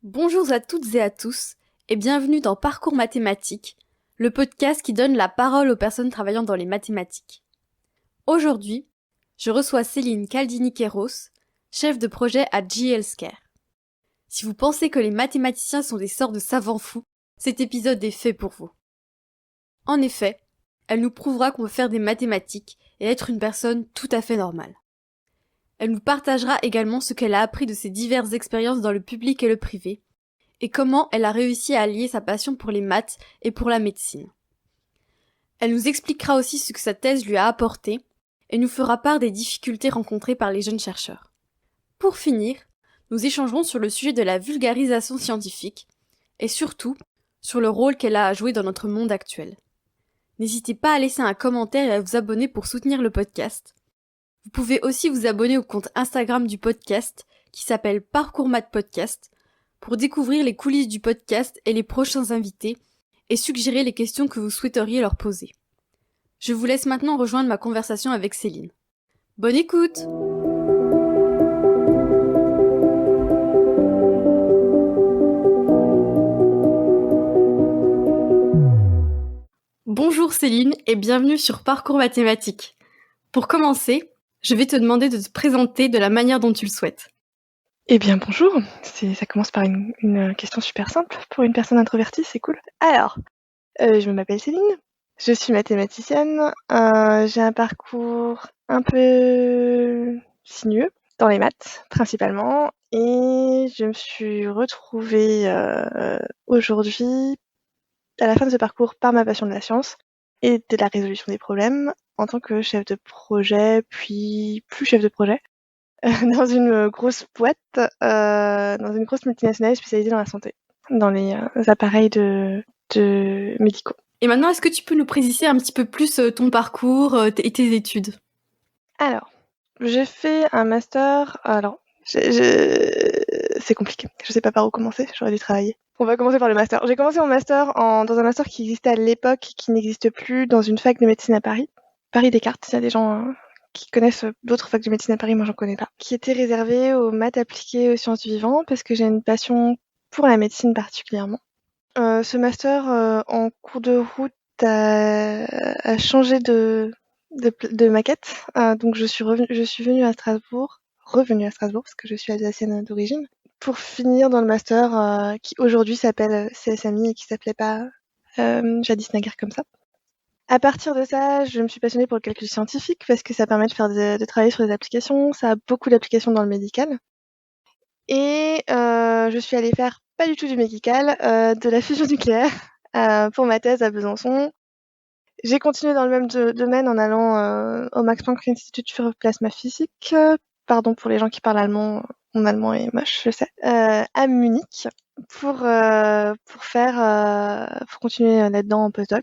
Bonjour à toutes et à tous, et bienvenue dans Parcours Mathématiques, le podcast qui donne la parole aux personnes travaillant dans les mathématiques. Aujourd'hui, je reçois Céline Caldini-Queiroz, chef de projet à GE Healthcare. Si vous pensez que les mathématiciens sont des sortes de savants fous, cet épisode est fait pour vous. En effet, elle nous prouvera qu'on peut faire des mathématiques et être une personne tout à fait normale. Elle nous partagera également ce qu'elle a appris de ses diverses expériences dans le public et le privé, et comment elle a réussi à allier sa passion pour les maths et pour la médecine. Elle nous expliquera aussi ce que sa thèse lui a apporté, et nous fera part des difficultés rencontrées par les jeunes chercheurs. Pour finir, nous échangerons sur le sujet de la vulgarisation scientifique, et surtout, sur le rôle qu'elle a à jouer dans notre monde actuel. N'hésitez pas à laisser un commentaire et à vous abonner pour soutenir le podcast. Vous pouvez aussi vous abonner au compte Instagram du podcast, qui s'appelle Parcours Math Podcast, pour découvrir les coulisses du podcast et les prochains invités, et suggérer les questions que vous souhaiteriez leur poser. Je vous laisse maintenant rejoindre ma conversation avec Céline. Bonne écoute! Bonjour Céline et bienvenue sur Parcours Mathématiques. Pour commencer, je vais te demander de te présenter de la manière dont tu le souhaites. Eh bien bonjour, ça commence par une question super simple pour une personne introvertie, c'est cool. Alors, je m'appelle Céline, je suis mathématicienne, j'ai un parcours un peu sinueux dans les maths principalement, et je me suis retrouvée aujourd'hui à la fin de ce parcours par ma passion de la science et de la résolution des problèmes en tant que chef de projet, puis plus chef de projet. Dans une grosse boîte, dans une grosse multinationale spécialisée dans la santé, dans les appareils de médicaux. Et maintenant, est-ce que tu peux nous préciser un petit peu plus ton parcours et tes études ? Alors, j'ai fait un master. Alors, c'est compliqué. Je sais pas par où commencer. J'aurais dû travailler. On va commencer par le master. J'ai commencé mon master dans un master qui existait à l'époque, qui n'existe plus, dans une fac de médecine à Paris. Paris Descartes. Il y a des gens qui connaissent d'autres facs de médecine à Paris, moi j'en connais pas. Qui était réservé aux maths appliquées aux sciences du vivant, parce que j'ai une passion pour la médecine particulièrement. Ce master, en cours de route, a changé de maquette. Donc je suis revenue à Strasbourg, parce que je suis alsacienne d'origine, pour finir dans le master qui aujourd'hui s'appelle CSMI et qui s'appelait pas jadis naguère comme ça. À partir de ça, je me suis passionnée pour le calcul scientifique parce que ça permet de travailler sur des applications. Ça a beaucoup d'applications dans le médical. Et je suis allée faire pas du tout du médical, de la fusion nucléaire pour ma thèse à Besançon. J'ai continué dans le même domaine en allant au Max Planck Institut für Plasmaphysik, pardon pour les gens qui parlent allemand, mon allemand est moche, je sais, à Munich pour continuer là-dedans en postdoc.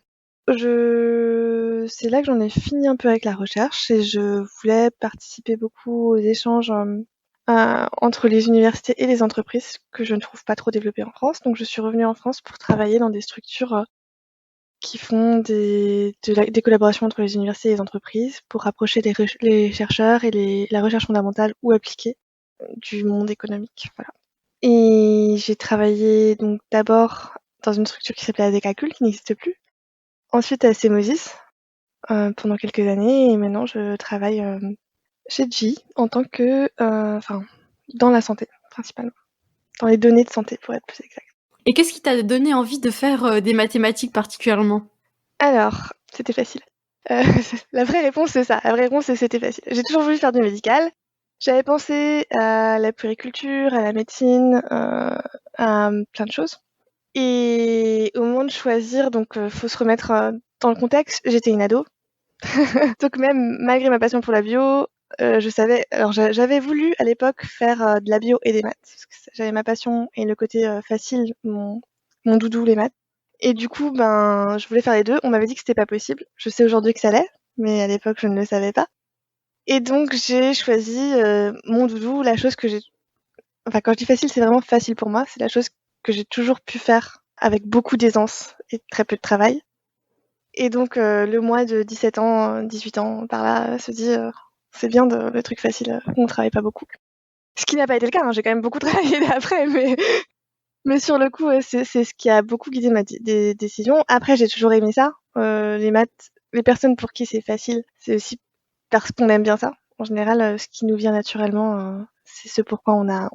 C'est là que j'en ai fini un peu avec la recherche et je voulais participer beaucoup aux échanges entre les universités et les entreprises que je ne trouve pas trop développées en France. Donc je suis revenue en France pour travailler dans des structures qui font des collaborations entre les universités et les entreprises pour rapprocher les chercheurs et la recherche fondamentale ou appliquée du monde économique. Voilà. Et j'ai travaillé donc d'abord dans une structure qui s'appelait ADCalcul, qui n'existe plus. Ensuite à Semosis pendant quelques années, et maintenant je travaille chez GE en tant que, dans la santé principalement, dans les données de santé pour être plus exact. Et qu'est-ce qui t'a donné envie de faire des mathématiques particulièrement ? Alors, c'était facile. La vraie réponse c'est ça. La vraie réponse c'est c'était facile. J'ai toujours voulu faire du médical. J'avais pensé à la puériculture, à la médecine, à plein de choses. Et au moment de choisir, donc faut se remettre dans le contexte, j'étais une ado. Donc même malgré ma passion pour la bio, je savais. Alors j'avais voulu à l'époque faire de la bio et des maths, parce que j'avais ma passion et le côté facile, mon doudou les maths. Et du coup, je voulais faire les deux. On m'avait dit que c'était pas possible. Je sais aujourd'hui que ça l'est, mais à l'époque je ne le savais pas. Et donc j'ai choisi mon doudou, la chose que j'ai. Enfin, quand je dis facile, c'est vraiment facile pour moi. C'est la chose que j'ai toujours pu faire avec beaucoup d'aisance et très peu de travail. Et donc, le moi de 17 ans, 18 ans, par là, se dit c'est bien le truc facile, on travaille pas beaucoup. Ce qui n'a pas été le cas, hein, j'ai quand même beaucoup travaillé après, mais Mais sur le coup, ouais, c'est ce qui a beaucoup guidé ma des décisions. Après, j'ai toujours aimé ça. Les maths, les personnes pour qui c'est facile, c'est aussi parce qu'on aime bien ça. En général, ce qui nous vient naturellement, c'est ce pourquoi on a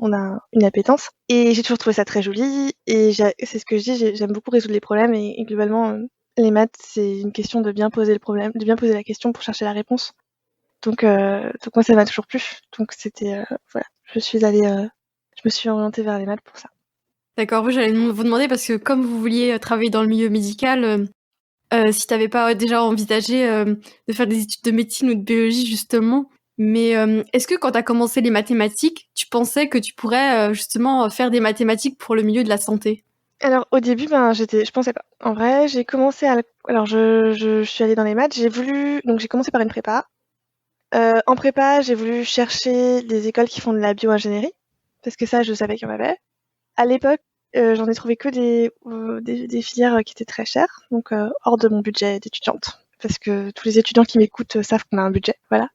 une appétence. Et j'ai toujours trouvé ça très joli. Et c'est ce que je dis, j'aime beaucoup résoudre les problèmes. Et globalement, les maths, c'est une question de bien poser le problème, de bien poser la question pour chercher la réponse. Donc moi, ça m'a toujours plu. Donc c'était, voilà, je me suis orientée vers les maths pour ça. D'accord, oui, j'allais vous demander parce que comme vous vouliez travailler dans le milieu médical, si t'avais pas déjà envisagé de faire des études de médecine ou de biologie justement. Mais est-ce que quand t'as commencé les mathématiques, tu pensais que tu pourrais justement faire des mathématiques pour le milieu de la santé? Alors au début, je pensais pas. En vrai, j'ai commencé alors je suis allée dans les maths, donc j'ai commencé par une prépa. En prépa, j'ai voulu chercher des écoles qui font de la bio-ingénierie, parce que ça, je savais qu'il y en avait. À l'époque, j'en ai trouvé que des filières qui étaient très chères, donc hors de mon budget d'étudiante, parce que tous les étudiants qui m'écoutent savent qu'on a un budget, voilà.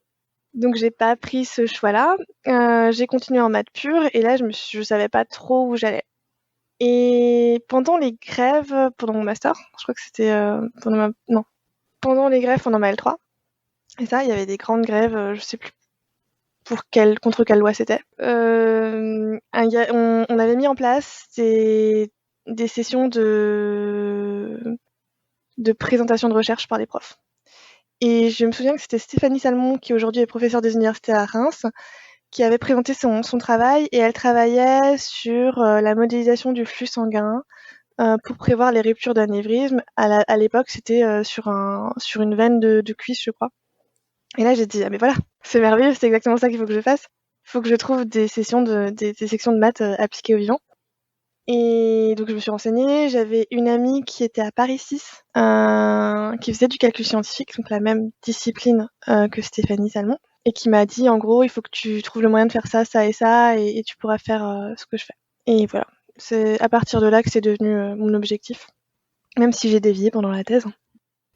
Donc j'ai pas pris ce choix-là. J'ai continué en maths pure, et là, je savais pas trop où j'allais. Et pendant les grèves, pendant mon master, je crois que c'était pendant les grèves pendant ma L3, et ça, il y avait des grandes grèves, je sais plus contre quelle loi c'était. On avait mis en place des sessions de présentation de recherche par les profs. Et je me souviens que c'était Stéphanie Salmon, qui aujourd'hui est professeure des universités à Reims, qui avait présenté son travail, et elle travaillait sur la modélisation du flux sanguin pour prévoir les ruptures d'anévrisme. À l'époque, c'était sur une veine de cuisse, je crois. Et là, j'ai dit, ah mais voilà, c'est merveilleux, c'est exactement ça qu'il faut que je fasse. Il faut que je trouve des sections de maths appliquées au vivant. Et donc, je me suis renseignée. J'avais une amie qui était à Paris 6, qui faisait du calcul scientifique, donc la même discipline que Stéphanie Salmon, et qui m'a dit, en gros, il faut que tu trouves le moyen de faire ça, ça et ça, et tu pourras faire ce que je fais. Et voilà. C'est à partir de là que c'est devenu mon objectif, même si j'ai dévié pendant la thèse.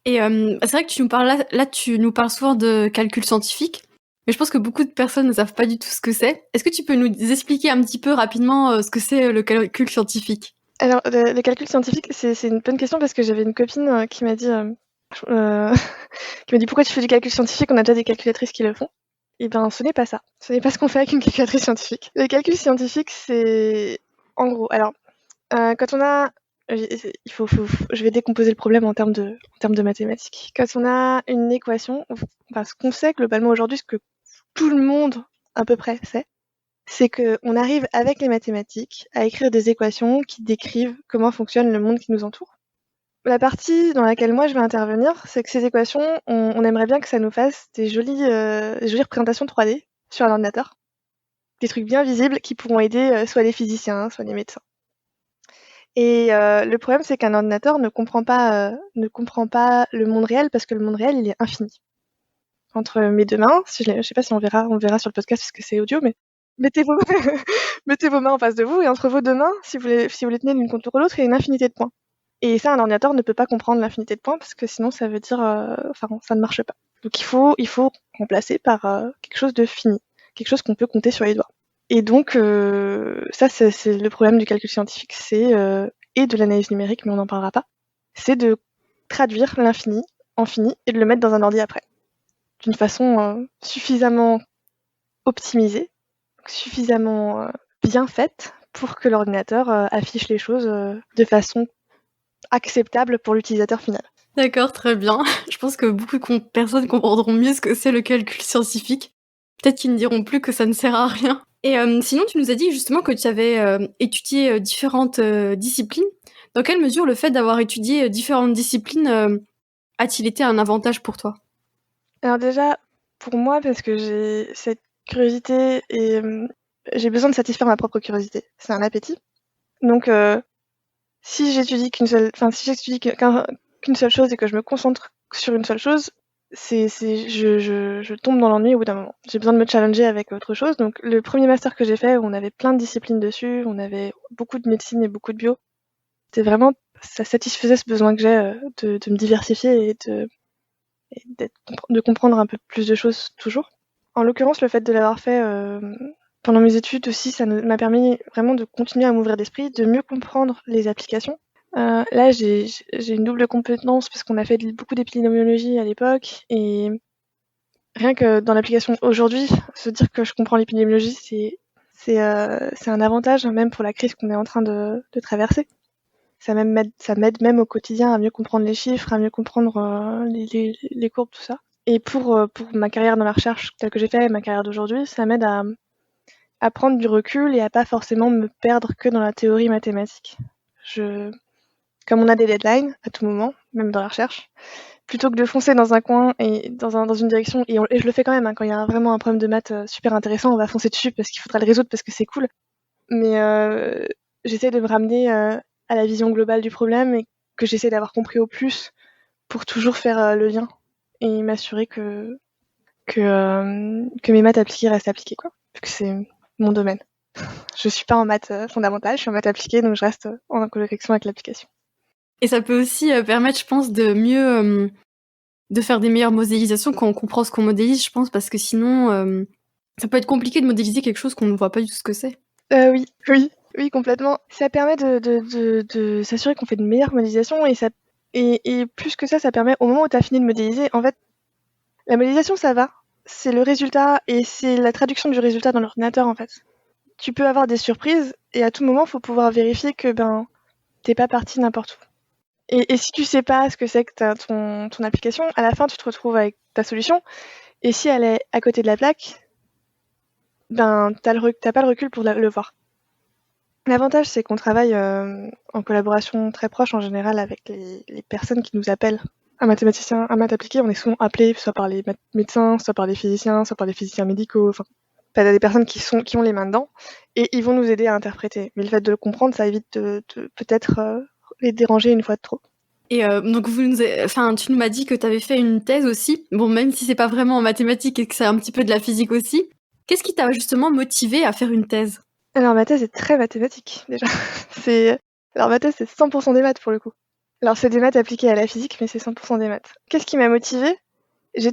Et c'est vrai que tu nous parles là, tu nous parles souvent de calcul scientifique, mais je pense que beaucoup de personnes ne savent pas du tout ce que c'est. Est-ce que tu peux nous expliquer un petit peu rapidement ce que c'est le calcul scientifique? Alors, le calcul scientifique, c'est une bonne question, parce que j'avais une copine qui m'a dit, qui m'a dit pourquoi tu fais du calcul scientifique, on a déjà des calculatrices qui le font. Et ben, ce n'est pas ça. Ce n'est pas ce qu'on fait avec une calculatrice scientifique. Le calcul scientifique, c'est en gros. Alors, quand on a, je vais décomposer le problème en termes de mathématiques. Quand on a une équation, enfin, ce qu'on sait globalement aujourd'hui, ce que tout le monde à peu près sait, c'est qu'on arrive avec les mathématiques à écrire des équations qui décrivent comment fonctionne le monde qui nous entoure. La partie dans laquelle moi je vais intervenir, c'est que ces équations, on aimerait bien que ça nous fasse des jolies représentations 3D sur un ordinateur. Des trucs bien visibles qui pourront aider soit les physiciens, soit les médecins. Et le problème, c'est qu'un ordinateur ne comprend pas le monde réel, parce que le monde réel, il est infini. Entre mes deux mains, je sais pas si on verra sur le podcast parce que c'est audio, mais mettez vos mettez vos mains en face de vous, et entre vos deux mains, si vous les tenez l'une contre l'autre, il y a une infinité de points. Et ça, un ordinateur ne peut pas comprendre l'infinité de points, parce que sinon ça veut dire, ça ne marche pas. Donc il faut remplacer par quelque chose de fini, quelque chose qu'on peut compter sur les doigts. Et donc ça, c'est le problème du calcul scientifique, et de l'analyse numérique, mais on n'en parlera pas. C'est de traduire l'infini en fini et de le mettre dans un ordi après, d'une façon suffisamment optimisée, suffisamment bien faite pour que l'ordinateur affiche les choses de façon acceptable pour l'utilisateur final. D'accord, très bien. Je pense que beaucoup de personnes comprendront mieux ce que c'est le calcul scientifique. Peut-être qu'ils ne diront plus que ça ne sert à rien. Et sinon, tu nous as dit justement que tu avais étudié différentes disciplines. Dans quelle mesure le fait d'avoir étudié différentes disciplines a-t-il été un avantage pour toi? Alors déjà, pour moi, parce que j'ai cette curiosité, et j'ai besoin de satisfaire ma propre curiosité. C'est un appétit. Donc si j'étudie qu'une seule chose et que je me concentre sur une seule chose, je tombe dans l'ennui au bout d'un moment. J'ai besoin de me challenger avec autre chose. Donc le premier master que j'ai fait, où on avait plein de disciplines dessus, on avait beaucoup de médecine et beaucoup de bio, c'était vraiment, ça satisfaisait ce besoin que j'ai de me diversifier et de comprendre un peu plus de choses toujours. En l'occurrence, le fait de l'avoir fait Pendant mes études aussi, ça m'a permis vraiment de continuer à m'ouvrir d'esprit, de mieux comprendre les applications. Là, j'ai une double compétence parce qu'on a fait beaucoup d'épidémiologie à l'époque et rien que dans l'application aujourd'hui, se dire que je comprends l'épidémiologie, c'est un avantage même pour la crise qu'on est en train de traverser. Ça m'aide même au quotidien à mieux comprendre les chiffres, à mieux comprendre les courbes, tout ça. Et pour ma carrière dans la recherche telle que j'ai fait, ma carrière d'aujourd'hui, ça m'aide à prendre du recul et à pas forcément me perdre que dans la théorie mathématique. Comme on a des deadlines à tout moment, même dans la recherche, plutôt que de foncer dans un coin et dans une direction, et je le fais quand même, hein, quand il y a vraiment un problème de maths super intéressant, on va foncer dessus parce qu'il faudra le résoudre parce que c'est cool. Mais j'essaie de me ramener à la vision globale du problème et que j'essaie d'avoir compris au plus pour toujours faire le lien et m'assurer que mes maths appliquées restent appliquées, quoi. Parce que c'est mon domaine. Je suis pas en maths fondamentale, je suis en maths appliquée, donc je reste en connexion avec l'application. Et ça peut aussi permettre, je pense, de mieux de faire des meilleures modélisations quand on comprend ce qu'on modélise, je pense, parce que sinon, ça peut être compliqué de modéliser quelque chose qu'on ne voit pas du tout ce que c'est. Oui, complètement. Ça permet de s'assurer qu'on fait de meilleures modélisations et plus que ça permet au moment où tu as fini de modéliser, en fait, la modélisation, ça va. C'est le résultat et c'est la traduction du résultat dans l'ordinateur, en fait. Tu peux avoir des surprises et à tout moment, il faut pouvoir vérifier que t'es pas parti n'importe où. Et si tu sais pas ce que c'est que ton application, à la fin, tu te retrouves avec ta solution. Et si elle est à côté de la plaque, t'as pas le recul pour le voir. L'avantage, c'est qu'on travaille en collaboration très proche en général avec les personnes qui nous appellent. Un mathématicien, un maths appliqué, on est souvent appelé soit par les médecins, soit par les physiciens, soit par les physiciens médicaux. Enfin, t'as des personnes qui ont les mains dedans et ils vont nous aider à interpréter. Mais le fait de le comprendre, ça évite de peut-être les déranger une fois de trop. Et donc tu nous m'as dit que tu avais fait une thèse aussi. Bon, même si c'est pas vraiment en mathématiques et que c'est un petit peu de la physique aussi. Qu'est-ce qui t'a justement motivé à faire une thèse? Alors ma thèse est très mathématique déjà. Alors ma thèse c'est 100% des maths pour le coup. Alors c'est des maths appliquées à la physique, mais c'est 100% des maths. Qu'est-ce qui m'a motivée? J'ai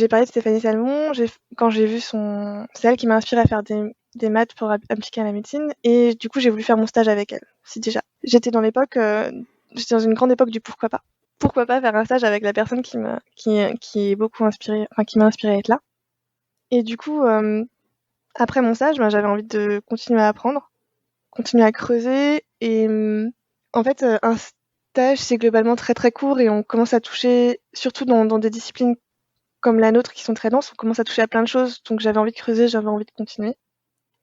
parlé de Stéphanie Salmon, quand j'ai vu c'est elle qui m'a inspirée à faire des maths pour appliquer à la médecine, et du coup j'ai voulu faire mon stage avec elle. Si déjà. J'étais dans une grande époque du pourquoi pas. Pourquoi pas faire un stage avec la personne qui est beaucoup inspirée, enfin qui m'a inspirée à être là. Et du coup, après mon stage, j'avais envie de continuer à apprendre, continuer à creuser, et en fait, un stage c'est globalement très très court et on commence à toucher, surtout dans des disciplines comme la nôtre qui sont très denses, on commence à toucher à plein de choses, donc j'avais envie de creuser, j'avais envie de continuer.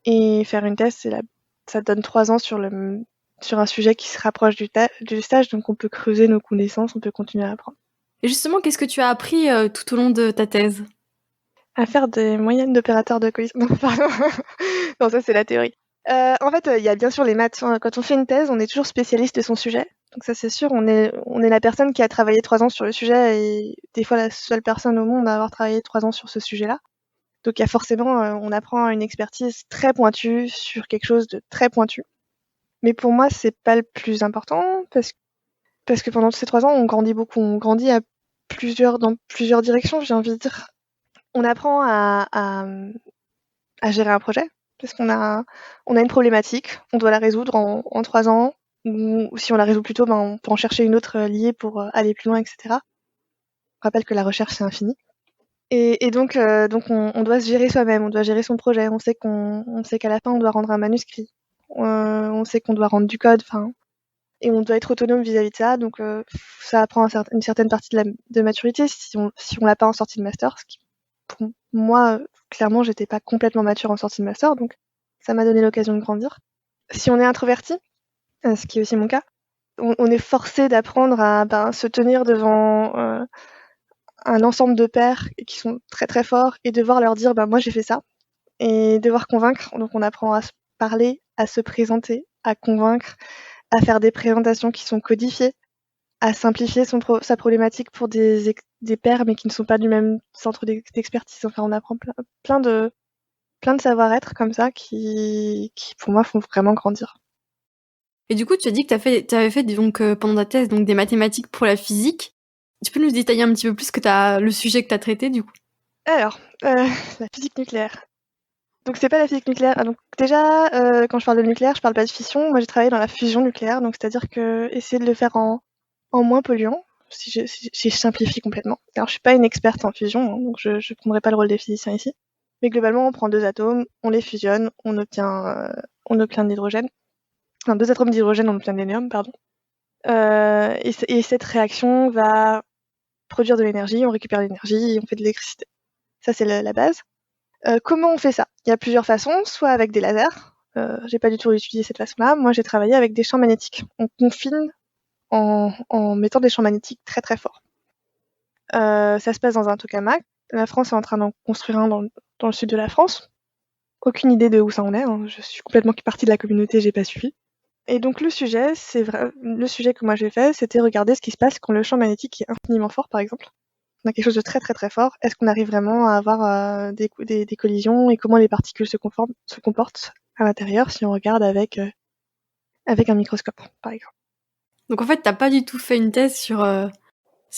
Et faire une thèse, ça donne 3 ans sur un sujet qui se rapproche du stage, donc on peut creuser nos connaissances, on peut continuer à apprendre. Et justement, qu'est-ce que tu as appris tout au long de ta thèse? À faire des moyennes d'opérateurs de coefficient. Non, pardon. Non, ça c'est la théorie. En fait, il y a bien sûr les maths. Quand on fait une thèse, on est toujours spécialiste de son sujet. Donc ça c'est sûr, on est la personne qui a travaillé 3 ans sur le sujet et des fois la seule personne au monde à avoir travaillé 3 ans sur ce sujet-là. Donc il y a forcément, on apprend une expertise très pointue sur quelque chose de très pointu. Mais pour moi, c'est pas le plus important parce que pendant tous ces 3 ans, on grandit beaucoup. On grandit dans plusieurs directions, j'ai envie de dire. On apprend à gérer un projet parce qu'on a une problématique, on doit la résoudre en 3 ans, ou si on la résout plus tôt, on peut en chercher une autre liée pour aller plus loin, etc. Je rappelle que la recherche, c'est infini. Et donc on doit se gérer soi-même, on doit gérer son projet. On sait qu'à la fin, on doit rendre un manuscrit. On sait qu'on doit rendre du code, et on doit être autonome vis-à-vis de ça. Donc ça apprend une certaine partie de maturité si on l'a pas en sortie de master. Ce qui, pour moi, clairement, j'étais pas complètement mature en sortie de master, donc ça m'a donné l'occasion de grandir. Si on est introverti, ce qui est aussi mon cas, on est forcé d'apprendre à se tenir devant un ensemble de pairs qui sont très très forts et devoir leur dire moi j'ai fait ça et devoir convaincre. Donc on apprend à se parler, à se présenter, à convaincre, à faire des présentations qui sont codifiées, à simplifier sa problématique pour des pairs mais qui ne sont pas du même centre d'expertise. Enfin on apprend plein de savoir-être comme ça qui pour moi font vraiment grandir. Et du coup, tu as dit que tu avais fait donc, pendant ta thèse donc, des mathématiques pour la physique. Tu peux nous détailler un petit peu plus le sujet que tu as traité du coup? Alors, la physique nucléaire. Donc c'est pas la physique nucléaire. Ah, donc déjà, quand je parle de nucléaire, je parle pas de fission. Moi, j'ai travaillé dans la fusion nucléaire, donc c'est-à-dire que essayer de le faire en moins polluant, si je simplifie complètement. Alors, je suis pas une experte en fusion, hein, donc je prendrai pas le rôle des physiciens ici. Mais globalement, on prend deux atomes, on les fusionne, on obtient de l'hydrogène. Enfin, deux atomes d'hydrogène, on obtient de l'hélium, pardon. Et cette réaction va produire de l'énergie, on récupère l'énergie et on fait de l'électricité. Ça, c'est la base. Comment on fait ça? Il y a plusieurs façons, soit avec des lasers. J'ai pas du tout utilisé cette façon-là. Moi, j'ai travaillé avec des champs magnétiques. On confine en mettant des champs magnétiques très très forts. Ça se passe dans un tokamak. La France est en train d'en construire un dans le sud de la France. Aucune idée de où ça en est, hein. Je suis complètement partie de la communauté, j'ai pas suivi. Et donc le sujet que moi j'ai fait, c'était regarder ce qui se passe quand le champ magnétique est infiniment fort, par exemple. On a quelque chose de très très très fort. Est-ce qu'on arrive vraiment à avoir des collisions et comment les particules se comportent à l'intérieur si on regarde avec un microscope, par exemple. Donc en fait, t'as pas du tout fait une thèse sur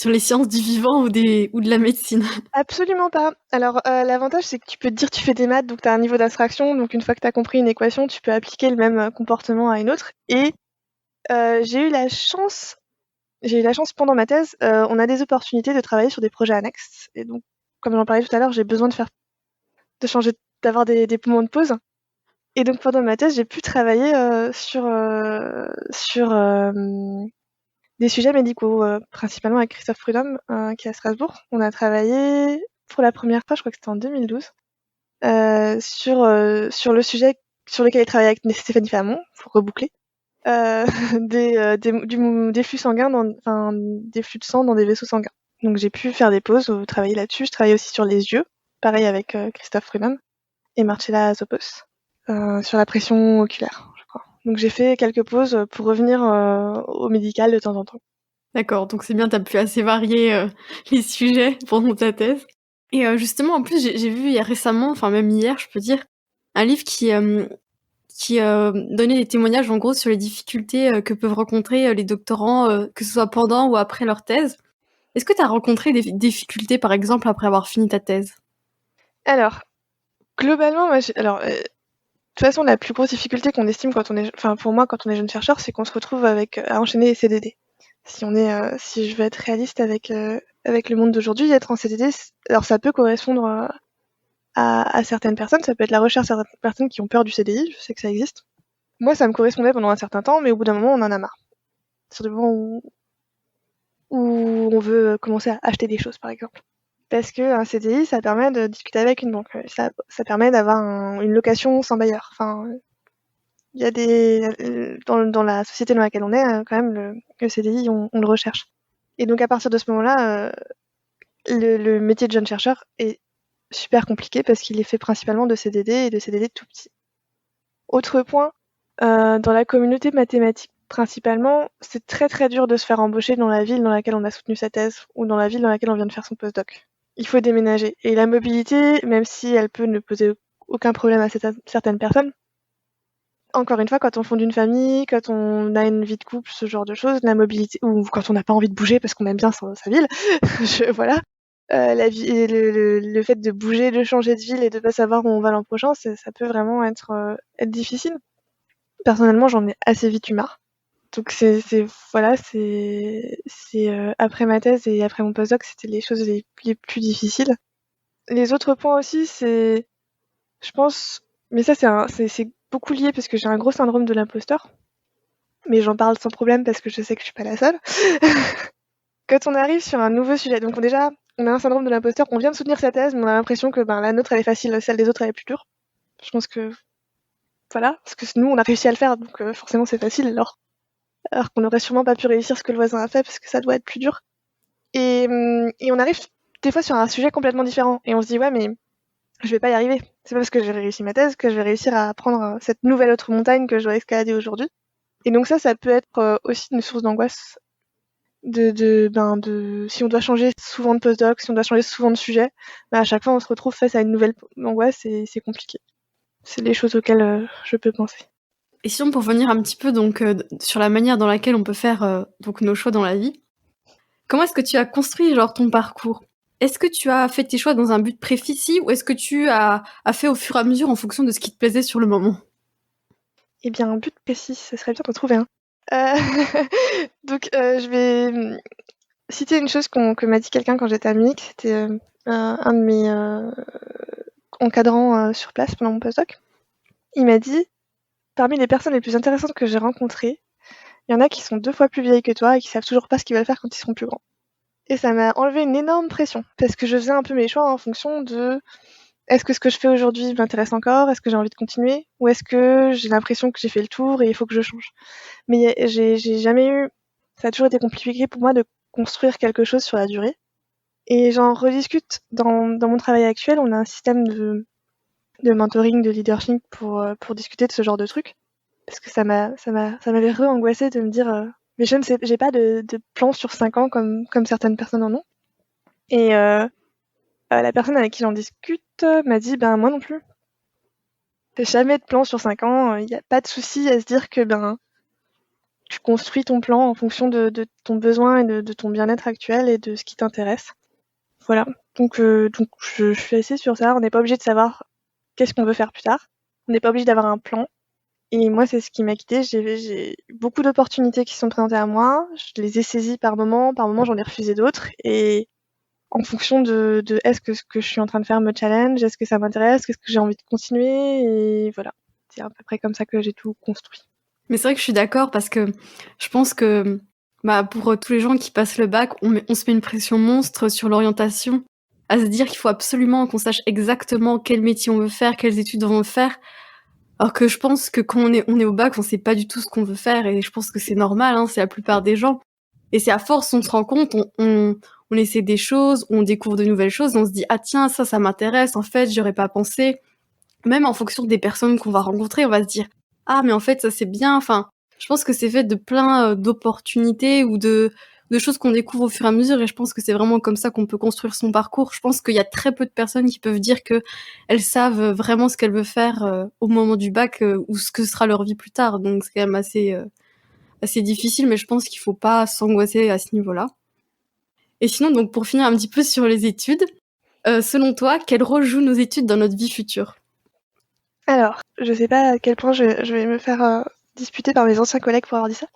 les sciences du vivant ou de la médecine. Absolument pas. Alors l'avantage c'est que tu peux te dire tu fais des maths, donc tu as un niveau d'abstraction, donc une fois que tu as compris une équation, tu peux appliquer le même comportement à une autre. Et j'ai eu la chance pendant ma thèse, on a des opportunités de travailler sur des projets annexes. Et donc, comme j'en parlais tout à l'heure, j'ai besoin d'avoir des moments de pause. Et donc pendant ma thèse, j'ai pu travailler sur des sujets médicaux, principalement avec Christophe Prudhomme, qui est à Strasbourg. On a travaillé pour la première fois, je crois que c'était en 2012, sur le sujet sur lequel il travaillait avec Stéphanie Famon, pour reboucler, des flux sanguins, des flux de sang dans des vaisseaux sanguins. Donc j'ai pu faire des pauses, travailler là-dessus. Je travaillais aussi sur les yeux, pareil avec Christophe Prudhomme et Marcella Zopos, sur la pression oculaire, je crois. Donc j'ai fait quelques pauses pour revenir au médical de temps en temps. D'accord, donc c'est bien, t'as pu assez varier les sujets pendant ta thèse. Et justement, en plus, j'ai vu il y a récemment, enfin même hier, je peux dire, un livre qui donnait des témoignages en gros sur les difficultés que peuvent rencontrer les doctorants, que ce soit pendant ou après leur thèse. Est-ce que tu as rencontré des difficultés, par exemple, après avoir fini ta thèse? Alors, globalement, moi, de toute façon, la plus grosse difficulté qu'on estime pour moi, quand on est jeune chercheur, c'est qu'on se retrouve à enchaîner les CDD. Si je veux être réaliste avec le monde d'aujourd'hui, être en CDD, alors ça peut correspondre à certaines personnes, ça peut être la recherche de certaines personnes qui ont peur du CDI, je sais que ça existe. Moi, ça me correspondait pendant un certain temps, mais au bout d'un moment, on en a marre. Sur le moment où on veut commencer à acheter des choses, par exemple. Parce qu'un CDI, ça permet de discuter avec une banque. Ça permet d'avoir une location sans bailleur. Enfin, il y a dans la société dans laquelle on est, quand même, le CDI, on le recherche. Et donc, à partir de ce moment-là, le métier de jeune chercheur est super compliqué parce qu'il est fait principalement de CDD et de CDD tout petits. Autre point, dans la communauté mathématique principalement, c'est très très dur de se faire embaucher dans la ville dans laquelle on a soutenu sa thèse ou dans la ville dans laquelle on vient de faire son postdoc. Il faut déménager. Et la mobilité, même si elle peut ne poser aucun problème à certaines personnes, encore une fois, quand on fonde une famille, quand on a une vie de couple, ce genre de choses, la mobilité, ou quand on n'a pas envie de bouger parce qu'on aime bien sa ville, voilà, le fait de bouger, de changer de ville et de pas savoir où on va l'an prochain, ça peut vraiment être difficile. Personnellement, j'en ai assez vite eu marre. Donc voilà, après ma thèse et après mon postdoc, c'était les choses les plus difficiles. Les autres points aussi, je pense, mais ça c'est beaucoup lié parce que j'ai un gros syndrome de l'imposteur. Mais j'en parle sans problème parce que je sais que je suis pas la seule. Quand on arrive sur un nouveau sujet, donc déjà, on a un syndrome de l'imposteur, on vient de soutenir sa thèse, mais on a l'impression que la nôtre elle est facile, celle des autres elle est plus dure. Je pense que voilà, parce que nous on a réussi à le faire, donc forcément c'est facile, alors qu'on n'aurait sûrement pas pu réussir ce que le voisin a fait parce que ça doit être plus dur. Et on arrive des fois sur un sujet complètement différent et on se dit ouais mais je vais pas y arriver. C'est pas parce que j'ai réussi ma thèse que je vais réussir à prendre cette nouvelle autre montagne que je dois escalader aujourd'hui. Et donc ça peut être aussi une source d'angoisse si on doit changer souvent de postdoc, si on doit changer souvent de sujet, à chaque fois on se retrouve face à une nouvelle angoisse et c'est compliqué. C'est les choses auxquelles je peux penser. Et sinon, pour venir un petit peu donc sur la manière dans laquelle on peut faire donc nos choix dans la vie, comment est-ce que tu as construit genre ton parcours? Est-ce que tu as fait tes choix dans un but précis ou est-ce que tu as fait au fur et à mesure en fonction de ce qui te plaisait sur le moment? Eh bien, un but précis, ce serait bien d'en trouver un. Euh, Donc, je vais citer une chose que m'a dit quelqu'un quand j'étais à Munich. C'était un de mes encadrants sur place pendant mon postdoc. Il m'a dit, parmi les personnes les plus intéressantes que j'ai rencontrées, il y en a qui sont 2 fois plus vieilles que toi et qui savent toujours pas ce qu'ils veulent faire quand ils seront plus grands. Et ça m'a enlevé une énorme pression parce que je faisais un peu mes choix en fonction de est-ce que ce que je fais aujourd'hui m'intéresse encore? Est-ce que j'ai envie de continuer? Ou est-ce que j'ai l'impression que j'ai fait le tour et il faut que je change? Mais j'ai jamais eu. Ça a toujours été compliqué pour moi de construire quelque chose sur la durée. Et j'en rediscute dans mon travail actuel. On a un système de mentoring, de leadership pour discuter de ce genre de trucs. Parce que ça m'avait re-angoissé de me dire mais je ne sais, j'ai pas de plan sur 5 ans comme certaines personnes en ont. Et la personne avec qui j'en discute m'a dit ben moi non plus. J'ai jamais de plan sur 5 ans, il n'y a pas de souci à se dire que ben tu construis ton plan en fonction de ton besoin et de ton bien-être actuel et de ce qui t'intéresse. Voilà. Donc je suis assez sur ça. On n'est pas obligé de savoir qu'est-ce qu'on veut faire plus tard. On n'est pas obligé d'avoir un plan. Et moi, c'est ce qui m'a guidée. J'ai eu beaucoup d'opportunités qui se sont présentées à moi. Je les ai saisies par moment. Par moment, j'en ai refusé d'autres. Et en fonction de est-ce que ce que je suis en train de faire me challenge, est-ce que ça m'intéresse, qu'est-ce que j'ai envie de continuer. Et voilà. C'est à peu près comme ça que j'ai tout construit. Mais c'est vrai que je suis d'accord parce que je pense que pour tous les gens qui passent le bac, on se met une pression monstre sur l'orientation, à se dire qu'il faut absolument qu'on sache exactement quel métier on veut faire, quelles études on veut faire. Alors que je pense que quand on est au bac, on sait pas du tout ce qu'on veut faire et je pense que c'est normal, hein, c'est la plupart des gens. Et c'est à force, on se rend compte, on essaie des choses, on découvre de nouvelles choses, on se dit ah tiens ça m'intéresse, en fait j'aurais pas pensé. Même en fonction des personnes qu'on va rencontrer, on va se dire ah mais en fait ça c'est bien. Enfin, je pense que c'est fait de plein d'opportunités ou de choses qu'on découvre au fur et à mesure et je pense que c'est vraiment comme ça qu'on peut construire son parcours. Je pense qu'il y a très peu de personnes qui peuvent dire que elles savent vraiment ce qu'elles veulent faire au moment du bac ou ce que sera leur vie plus tard. Donc c'est quand même assez difficile, mais je pense qu'il faut pas s'angoisser à ce niveau-là. Et sinon, donc pour finir un petit peu sur les études, selon toi, quel rôle jouent nos études dans notre vie future? Alors, je sais pas à quel point je vais me faire disputer par mes anciens collègues pour avoir dit ça.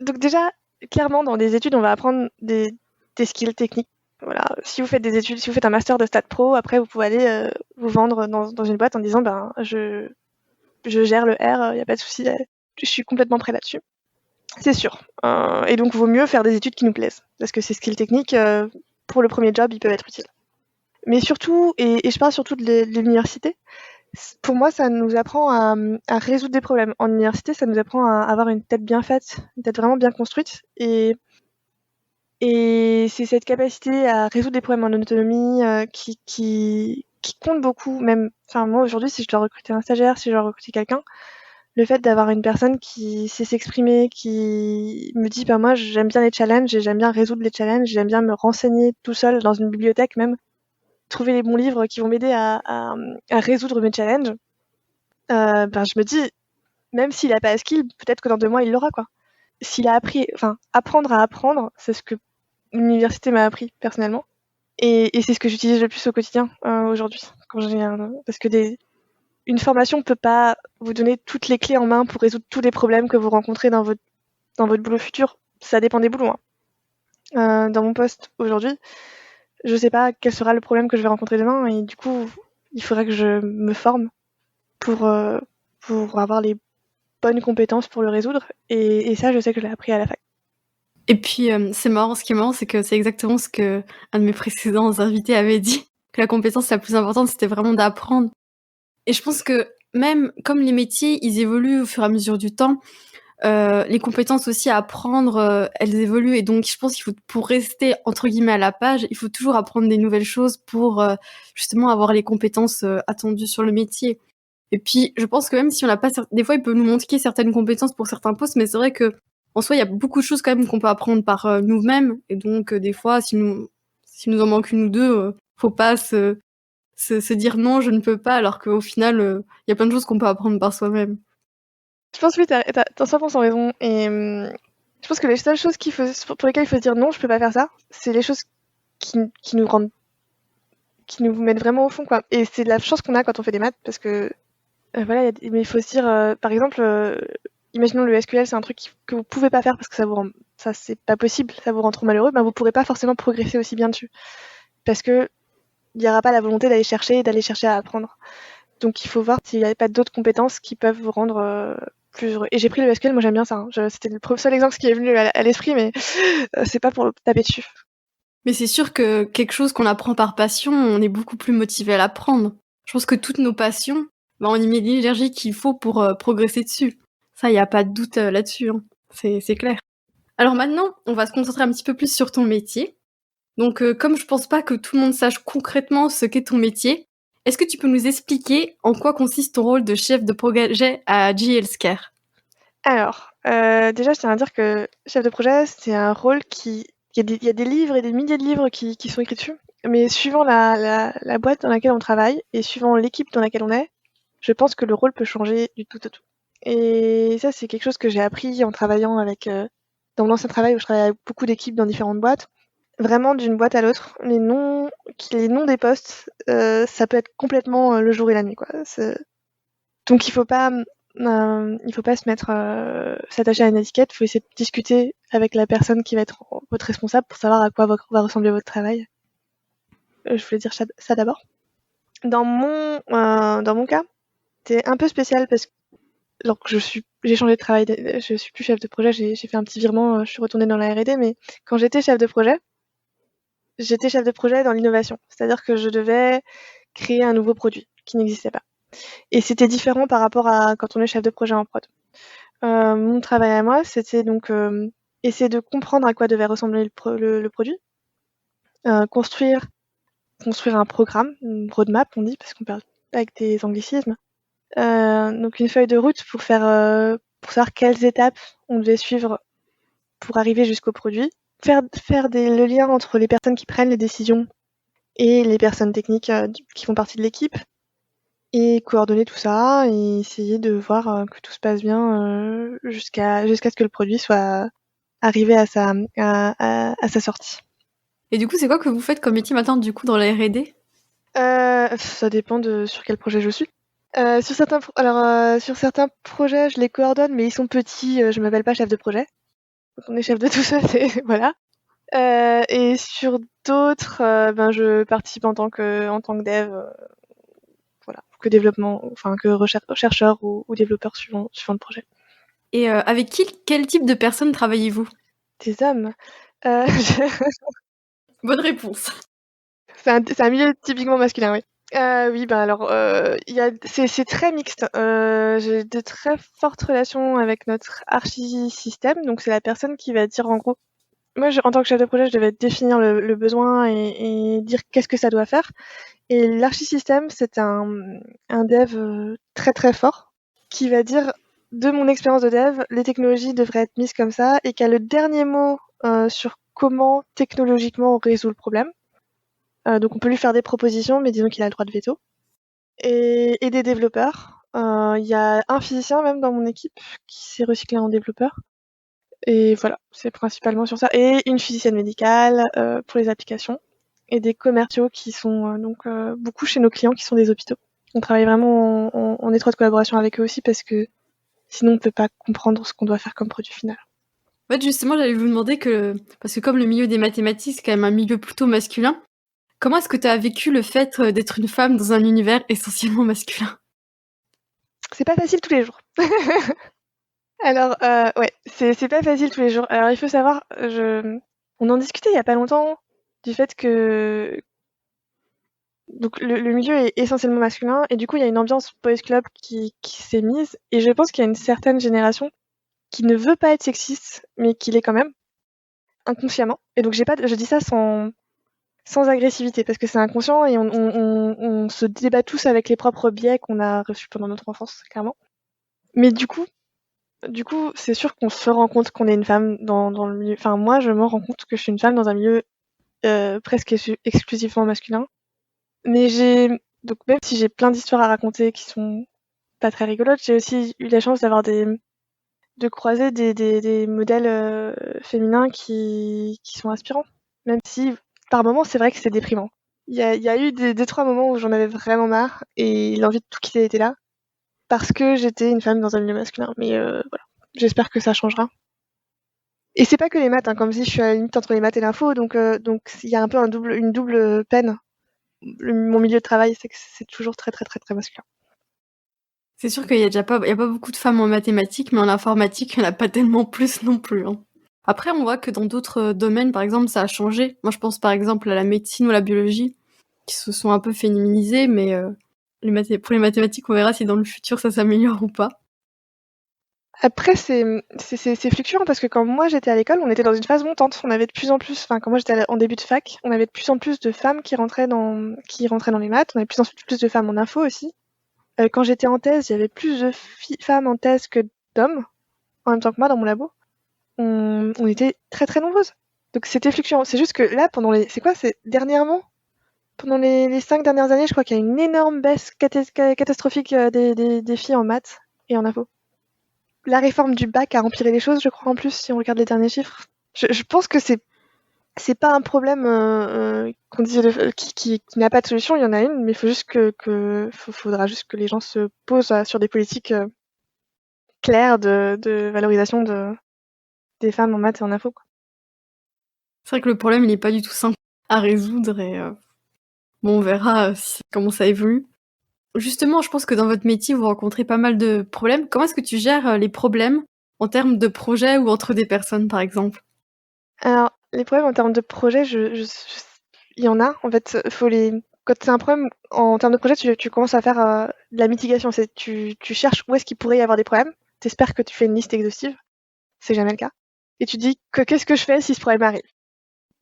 Donc déjà, clairement, dans des études, on va apprendre des skills techniques. Voilà, si vous faites des études, si vous faites un master de stat pro, après vous pouvez aller vous vendre dans une boîte en disant ben je gère le R, il y a pas de souci, je suis complètement prêt là-dessus. C'est sûr. Et donc vaut mieux faire des études qui nous plaisent parce que ces skills techniques pour le premier job, ils peuvent être utiles. Mais surtout, et je parle surtout de l'université, pour moi, ça nous apprend à résoudre des problèmes. En université, ça nous apprend à avoir une tête bien faite, une tête vraiment bien construite. Et c'est cette capacité à résoudre des problèmes en autonomie qui compte beaucoup. Même, enfin, moi aujourd'hui, si je dois recruter un stagiaire, si je dois recruter quelqu'un, le fait d'avoir une personne qui sait s'exprimer, qui me dit, bah moi, j'aime bien les challenges, et j'aime bien résoudre les challenges, j'aime bien me renseigner tout seul dans une bibliothèque même, trouver les bons livres qui vont m'aider à résoudre mes challenges. Ben je me dis, même s'il a pas la skill, peut-être que dans 2 mois il l'aura quoi. S'il a appris, enfin apprendre à apprendre, c'est ce que l'université m'a appris personnellement, et c'est ce que j'utilise le plus au quotidien aujourd'hui. Parce que une formation peut pas vous donner toutes les clés en main pour résoudre tous les problèmes que vous rencontrez dans votre boulot futur. Ça dépend des boulots. Hein. Dans mon poste aujourd'hui, je sais pas quel sera le problème que je vais rencontrer demain, et du coup, il faudrait que je me forme pour avoir les bonnes compétences pour le résoudre. Et ça, je sais que je l'ai appris à la fac. Et puis, c'est marrant, ce qui est marrant, c'est que c'est exactement ce que un de mes précédents invités avait dit, que la compétence la plus importante, c'était vraiment d'apprendre. Et je pense que même comme les métiers, ils évoluent au fur et à mesure du temps, les compétences aussi à apprendre, elles évoluent et donc je pense qu'il faut pour rester entre guillemets «à la page», il faut toujours apprendre des nouvelles choses pour, justement avoir les compétences, attendues sur le métier. Et puis je pense que même si on n'a pas des fois, ils peuvent nous manquer certaines compétences pour certains postes, mais c'est vrai qu'en soi, il y a beaucoup de choses quand même qu'on peut apprendre par, nous-mêmes et donc des fois, s'il nous en manque une ou deux, faut pas se dire: «Non, je ne peux pas», alors qu'au final, il y a plein de choses qu'on peut apprendre par soi-même. Je pense que oui, t'as 100% raison. Et je pense que les seules choses pour lesquelles il faut se dire non, je peux pas faire ça, c'est les choses qui nous rendent qui nous mettent vraiment au fond, quoi. Et c'est de la chance qu'on a quand on fait des maths, parce que voilà, mais il faut se dire, par exemple, imaginons le SQL, c'est un truc que vous pouvez pas faire parce que ça c'est pas possible, ça vous rend trop malheureux, ben vous pourrez pas forcément progresser aussi bien dessus, parce que il y aura pas la volonté d'aller chercher à apprendre. Donc il faut voir s'il n'y a pas d'autres compétences qui peuvent vous rendre plus heureux. Et j'ai pris le SQL, moi j'aime bien ça. C'était le seul exemple qui est venu à l'esprit, mais c'est pas pour taper dessus. Mais c'est sûr que quelque chose qu'on apprend par passion, on est beaucoup plus motivé à l'apprendre. Je pense que toutes nos passions, on y met l'énergie qu'il faut pour progresser dessus. Ça, il n'y a pas de doute là-dessus, hein. C'est clair. Alors maintenant, on va se concentrer un petit peu plus sur ton métier. Donc, comme je pense pas que tout le monde sache concrètement ce qu'est ton métier, est-ce que tu peux nous expliquer en quoi consiste ton rôle de chef de projet à GE Healthcare ? Alors, déjà, je tiens à dire que chef de projet, c'est un rôle il y a des livres et des milliers de livres qui sont écrits dessus, mais suivant la boîte dans laquelle on travaille et suivant l'équipe dans laquelle on est, je pense que le rôle peut changer du tout au tout. Et ça, c'est quelque chose que j'ai appris en travaillant dans mon ancien travail où je travaillais avec beaucoup d'équipes dans différentes boîtes. Vraiment, d'une boîte à l'autre, les noms des postes, ça peut être complètement le jour et la nuit, quoi. Donc il faut pas s'attacher à une étiquette, il faut essayer de discuter avec la personne qui va être votre responsable pour savoir à quoi va ressembler votre travail. Je voulais dire ça d'abord. Dans mon cas, c'est un peu spécial parce que j'ai changé de travail, je suis plus chef de projet, j'ai fait un petit virement, je suis retournée dans la R&D, mais quand j'étais chef de projet dans l'innovation. C'est-à-dire que je devais créer un nouveau produit qui n'existait pas. Et c'était différent par rapport à quand on est chef de projet en prod. Mon travail à moi, c'était donc essayer de comprendre à quoi devait ressembler le produit, construire un programme, une roadmap, on dit, parce qu'on parle avec des anglicismes. Donc une feuille de route pour savoir quelles étapes on devait suivre pour arriver jusqu'au produit. Faire le lien entre les personnes qui prennent les décisions et les personnes techniques qui font partie de l'équipe. Et coordonner tout ça et essayer de voir que tout se passe bien jusqu'à ce que le produit soit arrivé à sa sortie. Et du coup, c'est quoi que vous faites comme métier maintenant, du coup, dans la R&D ? Ça dépend de sur quel projet je suis. Sur certains projets, je les coordonne, mais ils sont petits, je m'appelle pas chef de projet. Quand on est chef de tout ça, c'est voilà. Et sur d'autres, je participe en tant que dev, voilà, que développement, enfin que chercheur ou développeur suivant le projet. Et avec quel type de personnes travaillez-vous ? Des hommes. Je- Bonne réponse. c'est un milieu typiquement masculin, oui. Oui, alors, c'est très mixte. J'ai de très fortes relations avec notre archi-système, donc c'est la personne qui va dire en gros. Moi, en tant que chef de projet, je devais définir le besoin et dire qu'est-ce que ça doit faire. Et l'archi-système, c'est un dev très très fort qui va dire, de mon expérience de dev, les technologies devraient être mises comme ça et qui a le dernier mot sur comment technologiquement on résout le problème. Donc on peut lui faire des propositions, mais disons qu'il a le droit de veto. Et des développeurs. Il y a un physicien même dans mon équipe qui s'est recyclé en développeur. Et voilà, c'est principalement sur ça. Et une physicienne médicale pour les applications. Et des commerciaux qui sont beaucoup chez nos clients qui sont des hôpitaux. On travaille vraiment en étroite collaboration avec eux aussi parce que sinon on ne peut pas comprendre ce qu'on doit faire comme produit final. En fait, justement, j'allais vous demander parce que comme le milieu des mathématiques, c'est quand même un milieu plutôt masculin, comment est-ce que tu as vécu le fait d'être une femme dans un univers essentiellement masculin ? C'est pas facile tous les jours. Alors, ouais, c'est pas facile tous les jours. Alors, il faut savoir, on en discutait il y a pas longtemps du fait que donc le milieu est essentiellement masculin et du coup, il y a une ambiance boys club qui s'est mise et je pense qu'il y a une certaine génération qui ne veut pas être sexiste, mais qui l'est quand même, inconsciemment. Et donc, je dis ça sans agressivité parce que c'est inconscient et on se débat tous avec les propres biais qu'on a reçus pendant notre enfance, clairement. Mais du coup, c'est sûr qu'on se rend compte qu'on est une femme dans le milieu. Enfin, moi, je me rends compte que je suis une femme dans un milieu presque exclusivement masculin. Mais donc même si j'ai plein d'histoires à raconter qui sont pas très rigolotes, j'ai aussi eu la chance de croiser des modèles féminins qui sont inspirants. Même si par moments, c'est vrai que c'est déprimant. Il y a eu des 3 moments où j'en avais vraiment marre et l'envie de tout quitter était là, parce que j'étais une femme dans un milieu masculin. Mais voilà, j'espère que ça changera. Et c'est pas que les maths, hein, comme si je suis à la limite entre les maths et l'info, donc il y a un peu une double peine. Mon milieu de travail, c'est que c'est toujours très très très très masculin. C'est sûr qu'il y a déjà pas, il y a pas beaucoup de femmes en mathématiques, mais en informatique, il n'y en a pas tellement plus non plus, hein. Après, on voit que dans d'autres domaines, par exemple, ça a changé. Moi, je pense par exemple à la médecine ou la biologie, qui se sont un peu féminisées, mais pour les mathématiques, on verra si dans le futur ça s'améliore ou pas. Après, c'est fluctuant parce que quand moi j'étais à l'école, on était dans une phase montante. On avait de plus en plus, enfin, quand moi j'étais en début de fac, on avait de plus en plus de femmes qui rentraient dans les maths. On avait de plus en plus de femmes en info aussi. Quand j'étais en thèse, il y avait plus de femmes en thèse que d'hommes, en même temps que moi dans mon labo. On était très très nombreuses. Donc c'était fluctuant. C'est juste que là, c'est dernièrement, pendant les 5 dernières années, je crois qu'il y a une énorme baisse catastrophique des filles en maths et en info. La réforme du bac a empiré les choses, je crois, en plus, si on regarde les derniers chiffres. Je pense que c'est pas un problème qu'on dit qui n'a pas de solution, il y en a une, mais il faut juste faudra juste que les gens se posent sur des politiques claires de valorisation des femmes en maths et en info, quoi. C'est vrai que le problème, il n'est pas du tout simple à résoudre et bon, on verra comment ça évolue. Justement, je pense que dans votre métier, vous rencontrez pas mal de problèmes. Comment est-ce que tu gères les problèmes en termes de projets ou entre des personnes, par exemple? Alors, les problèmes en termes de projet, il y en a. En fait, quand c'est un problème en termes de projet, tu commences à faire de la mitigation. Tu cherches où est-ce qu'il pourrait y avoir des problèmes. T'espères que tu fais une liste exhaustive. C'est jamais le cas. Et tu dis que qu'est-ce que je fais si ce problème arrive?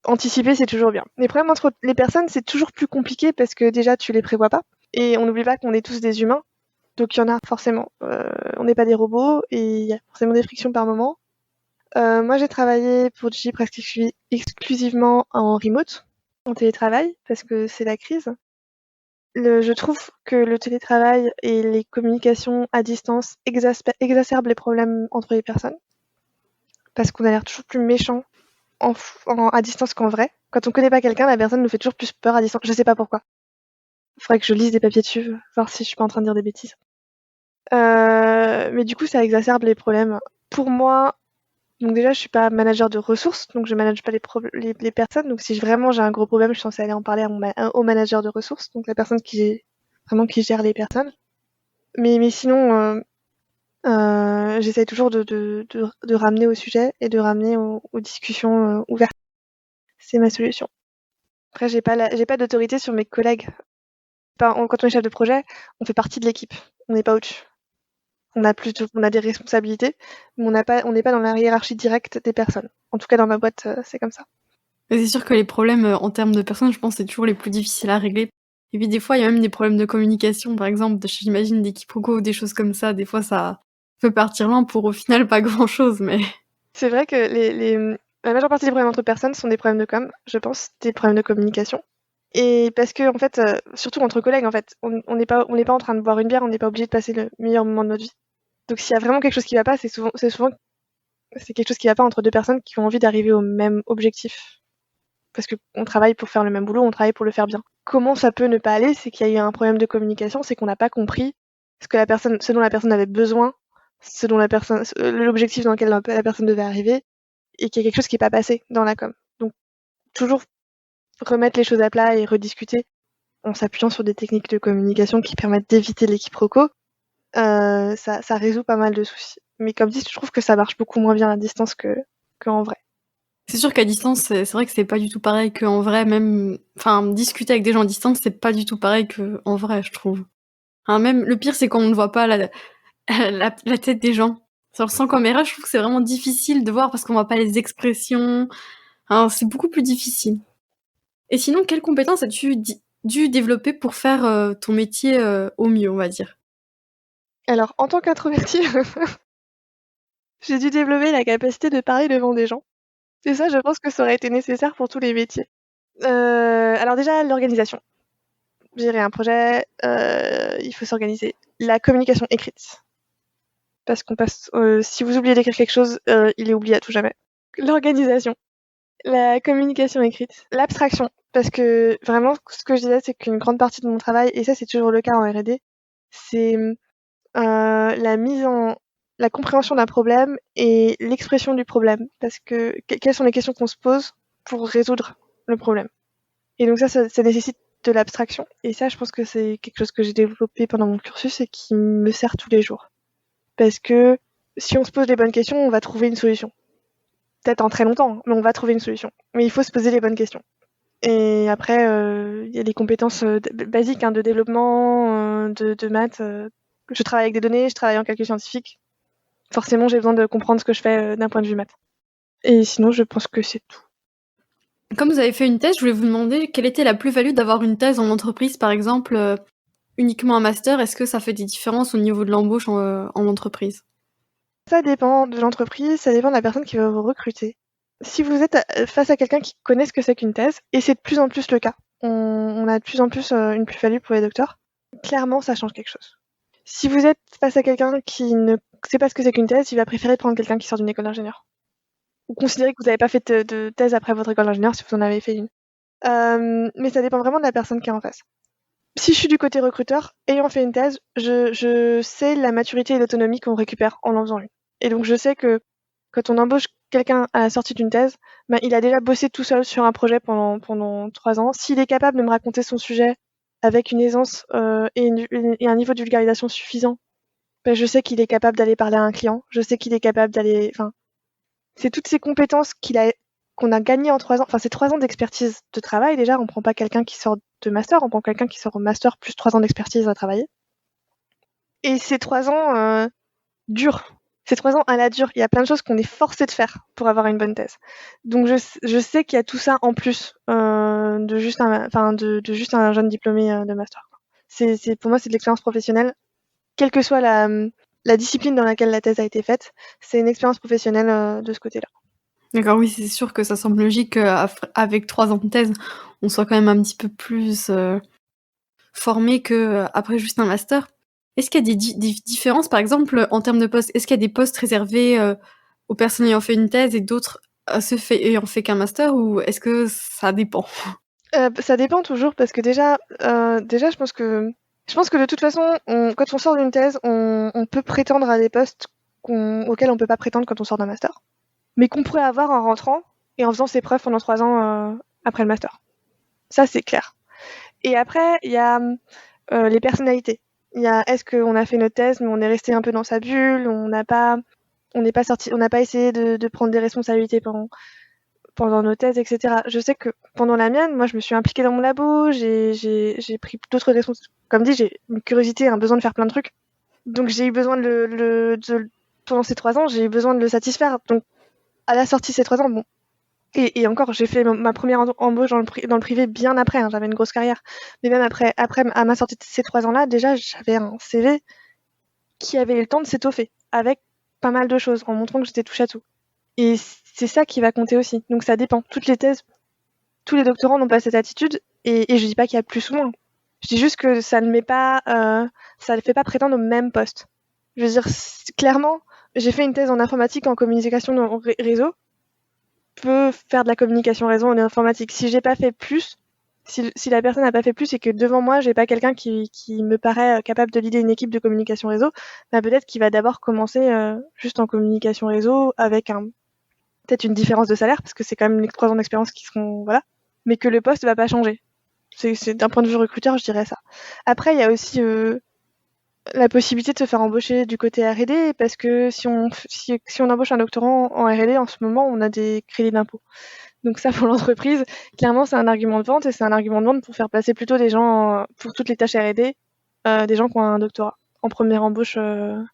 Anticiper, c'est toujours bien. Les problèmes entre les personnes, c'est toujours plus compliqué parce que déjà, tu les prévois pas. Et on n'oublie pas qu'on est tous des humains. Donc, il y en a forcément. On n'est pas des robots et il y a forcément des frictions par moment. Moi, j'ai travaillé pour Digi presque exclusivement en remote, en télétravail, parce que c'est la crise. Je trouve que le télétravail et les communications à distance exacerbent les problèmes entre les personnes, parce qu'on a l'air toujours plus méchant à distance qu'en vrai. Quand on connaît pas quelqu'un, la personne nous fait toujours plus peur à distance. Je sais pas pourquoi. Faudrait que je lise des papiers dessus, voir si je suis pas en train de dire des bêtises. Mais du coup, ça exacerbe les problèmes. Pour moi, donc déjà, je suis pas manager de ressources, donc je manage pas les personnes. Donc si vraiment j'ai un gros problème, je suis censée aller en parler au manager de ressources, donc la personne qui gère les personnes. Mais sinon, j'essaye toujours de ramener au sujet et de ramener aux discussions ouvertes. C'est ma solution. Après, j'ai pas d'autorité sur mes collègues. Quand on est chef de projet, on fait partie de l'équipe. On n'est pas au-dessus. On a des responsabilités, mais on n'est pas dans la hiérarchie directe des personnes. En tout cas, dans ma boîte, c'est comme ça. Mais c'est sûr que les problèmes en termes de personnes, je pense, c'est toujours les plus difficiles à régler. Et puis des fois, il y a même des problèmes de communication, par exemple, j'imagine des quiproquos ou des choses comme ça. Des fois, ça peut partir loin pour au final pas grand-chose, mais... C'est vrai que la majeure partie des problèmes entre personnes sont des problèmes de com, je pense, des problèmes de communication. Et parce que, en fait, surtout entre collègues, en fait, on n'est pas en train de boire une bière, on n'est pas obligé de passer le meilleur moment de notre vie. Donc s'il y a vraiment quelque chose qui va pas, c'est quelque chose qui va pas entre deux personnes qui ont envie d'arriver au même objectif. Parce qu'on travaille pour faire le même boulot, on travaille pour le faire bien. Comment ça peut ne pas aller? C'est qu'il y a eu un problème de communication, c'est qu'on n'a pas compris ce dont la personne avait besoin, l'objectif dans lequel la personne devait arriver, et qu'il y a quelque chose qui n'est pas passé dans la com. Donc, toujours remettre les choses à plat et rediscuter en s'appuyant sur des techniques de communication qui permettent d'éviter les quiproquos, ça résout pas mal de soucis. Mais comme dit, je trouve que ça marche beaucoup moins bien à distance qu'en vrai. C'est sûr qu'à distance, c'est vrai que c'est pas du tout pareil qu'en vrai, même... Enfin, discuter avec des gens à distance, c'est pas du tout pareil qu'en vrai, je trouve. Enfin, même, le pire, c'est quand on ne voit pas la tête des gens. Sur le sans caméra, je trouve que c'est vraiment difficile de voir parce qu'on voit pas les expressions. Enfin, c'est beaucoup plus difficile. Et sinon, quelles compétences as-tu dû développer pour faire ton métier au mieux, on va dire? Alors, en tant qu'introvertie, j'ai dû développer la capacité de parler devant des gens. Et ça, je pense que ça aurait été nécessaire pour tous les métiers. Alors déjà, l'organisation. Gérer un projet, il faut s'organiser. La communication écrite. Parce qu'on passe, si vous oubliez d'écrire quelque chose, il est oublié à tout jamais. L'organisation. La communication écrite, l'abstraction, parce que vraiment, ce que je disais, c'est qu'une grande partie de mon travail, et ça c'est toujours le cas en R&D, c'est la compréhension d'un problème et l'expression du problème, parce que quelles sont les questions qu'on se pose pour résoudre le problème. Et donc ça nécessite de l'abstraction, et ça, je pense que c'est quelque chose que j'ai développé pendant mon cursus et qui me sert tous les jours. Parce que si on se pose les bonnes questions, on va trouver une solution. Peut-être en très longtemps, mais on va trouver une solution. Mais il faut se poser les bonnes questions. Et après, il y a des compétences basiques de développement, de maths. Je travaille avec des données, je travaille en calcul scientifique. Forcément, j'ai besoin de comprendre ce que je fais d'un point de vue maths. Et sinon, je pense que c'est tout. Comme vous avez fait une thèse, je voulais vous demander quelle était la plus-value d'avoir une thèse en entreprise, par exemple, uniquement un master. Est-ce que ça fait des différences au niveau de l'embauche en entreprise? Ça dépend de l'entreprise, ça dépend de la personne qui va vous recruter. Si vous êtes face à quelqu'un qui connaît ce que c'est qu'une thèse, et c'est de plus en plus le cas, on a de plus en plus une plus-value pour les docteurs, clairement, ça change quelque chose. Si vous êtes face à quelqu'un qui ne sait pas ce que c'est qu'une thèse, il va préférer prendre quelqu'un qui sort d'une école d'ingénieur. Ou considérer que vous n'avez pas fait de thèse après votre école d'ingénieur si vous en avez fait une. Mais ça dépend vraiment de la personne qui est en face. Si je suis du côté recruteur, ayant fait une thèse, je sais la maturité et l'autonomie qu'on récupère en faisant une. Et donc je sais que quand on embauche quelqu'un à la sortie d'une thèse, il a déjà bossé tout seul sur un projet pendant 3 ans. S'il est capable de me raconter son sujet avec une aisance et un niveau de vulgarisation suffisant, je sais qu'il est capable d'aller parler à un client. Je sais qu'il est capable d'aller... Enfin, c'est toutes ces compétences qu'on a gagnées en 3 ans. Enfin, c'est 3 ans d'expertise de travail déjà. On prend pas quelqu'un qui sort de master, on prend quelqu'un qui sort au master plus 3 ans d'expertise à travailler. Et ces 3 ans durs. Ces 3 ans à la dure. Il y a plein de choses qu'on est forcé de faire pour avoir une bonne thèse. Donc je sais qu'il y a tout ça en plus de juste un jeune diplômé de master. Pour moi, c'est de l'expérience professionnelle, quelle que soit la discipline dans laquelle la thèse a été faite. C'est une expérience professionnelle de ce côté-là. D'accord, oui, c'est sûr que ça semble logique qu'avec 3 ans de thèse, on soit quand même un petit peu plus formé qu'après juste un master. Est-ce qu'il y a des différences, par exemple, en termes de postes? Est-ce qu'il y a des postes réservés aux personnes ayant fait une thèse et d'autres ayant fait qu'un master, ou est-ce que ça dépend? Ça dépend toujours parce que déjà, je pense que de toute façon, quand on sort d'une thèse, on peut prétendre à des postes auxquels on peut pas prétendre quand on sort d'un master, mais qu'on pourrait avoir en rentrant et en faisant ses preuves pendant 3 ans après le master. Ça, c'est clair. Et après, il y a les personnalités. Il y a est-ce qu'on a fait notre thèse, mais on est resté un peu dans sa bulle, on n'est pas sorti, on n'a pas essayé de prendre des responsabilités pendant nos thèses, etc. Je sais que pendant la mienne, moi, je me suis impliquée dans mon labo, j'ai pris d'autres responsabilités. Comme dit, j'ai une curiosité, un besoin de faire plein de trucs. Donc, j'ai eu besoin pendant ces 3 ans, j'ai eu besoin de le satisfaire. Donc, à la sortie de ces 3 ans, bon. Et encore, j'ai fait ma première embauche dans le privé bien après, hein, j'avais une grosse carrière. Mais même après, à ma sortie de ces 3 ans-là, déjà, j'avais un CV qui avait eu le temps de s'étoffer, avec pas mal de choses, en montrant que j'étais touche à tout. Et c'est ça qui va compter aussi. Donc ça dépend. Toutes les thèses, tous les doctorants n'ont pas cette attitude, et je dis pas qu'il y a plus ou moins. Je dis juste que ça ne fait pas prétendre au même poste. Je veux dire, clairement, j'ai fait une thèse en informatique, en communication réseau, peut faire de la communication réseau en informatique. Si j'ai pas fait plus, si la personne n'a pas fait plus et que devant moi j'ai pas quelqu'un qui me paraît capable de leader une équipe de communication réseau, peut-être qu'il va d'abord commencer juste en communication réseau avec peut-être une différence de salaire parce que c'est quand même 3 ans d'expérience qui seront voilà, mais que le poste va pas changer. C'est d'un point de vue recruteur, je dirais ça. Après, il y a aussi la possibilité de se faire embaucher du côté R&D parce que si on embauche un doctorant en R&D en ce moment, on a des crédits d'impôt. Donc ça, pour l'entreprise, clairement, c'est un argument de vente et c'est un argument de vente pour faire passer plutôt des gens pour toutes les tâches R&D, des gens qui ont un doctorat en première embauche en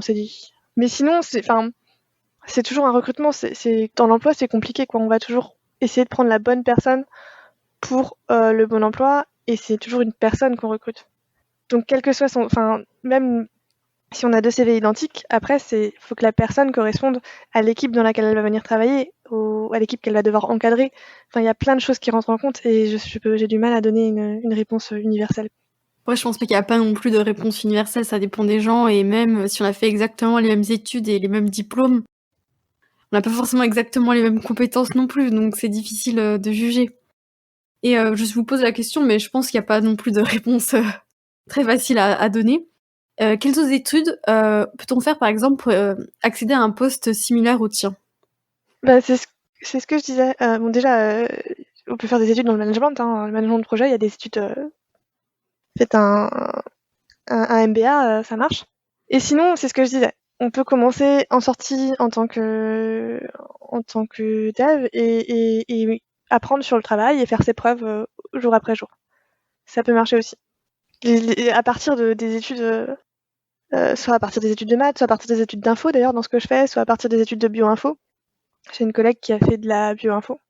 CDI. Mais sinon, c'est toujours un recrutement. Dans l'emploi, c'est compliqué, quoi. On va toujours essayer de prendre la bonne personne pour le bon emploi et c'est toujours une personne qu'on recrute. Donc, quel que soit même si on a 2 CV identiques, après, faut que la personne corresponde à l'équipe dans laquelle elle va venir travailler, à l'équipe qu'elle va devoir encadrer. Enfin, il y a plein de choses qui rentrent en compte et j'ai du mal à donner une réponse universelle. Ouais, je pense pas qu'il y a pas non plus de réponse universelle, ça dépend des gens, et même si on a fait exactement les mêmes études et les mêmes diplômes, n'a pas forcément exactement les mêmes compétences non plus, donc c'est difficile de juger. Et je vous pose la question, mais je pense qu'il n'y a pas non plus de réponse très facile à donner. Quelles autres études peut-on faire, par exemple, pour accéder à un poste similaire au tien? Bah, c'est ce que je disais. Bon, déjà, on peut faire des études dans le management, hein. Le management de projet, il y a des études. Faites un MBA, ça marche. Et sinon, c'est ce que je disais. On peut commencer en sortie en tant que dev et apprendre sur le travail et faire ses preuves jour après jour. Ça peut marcher aussi. À partir des études, soit à partir des études de maths, soit à partir des études d'info d'ailleurs dans ce que je fais, soit à partir des études de bioinfo. J'ai une collègue qui a fait de la bioinfo,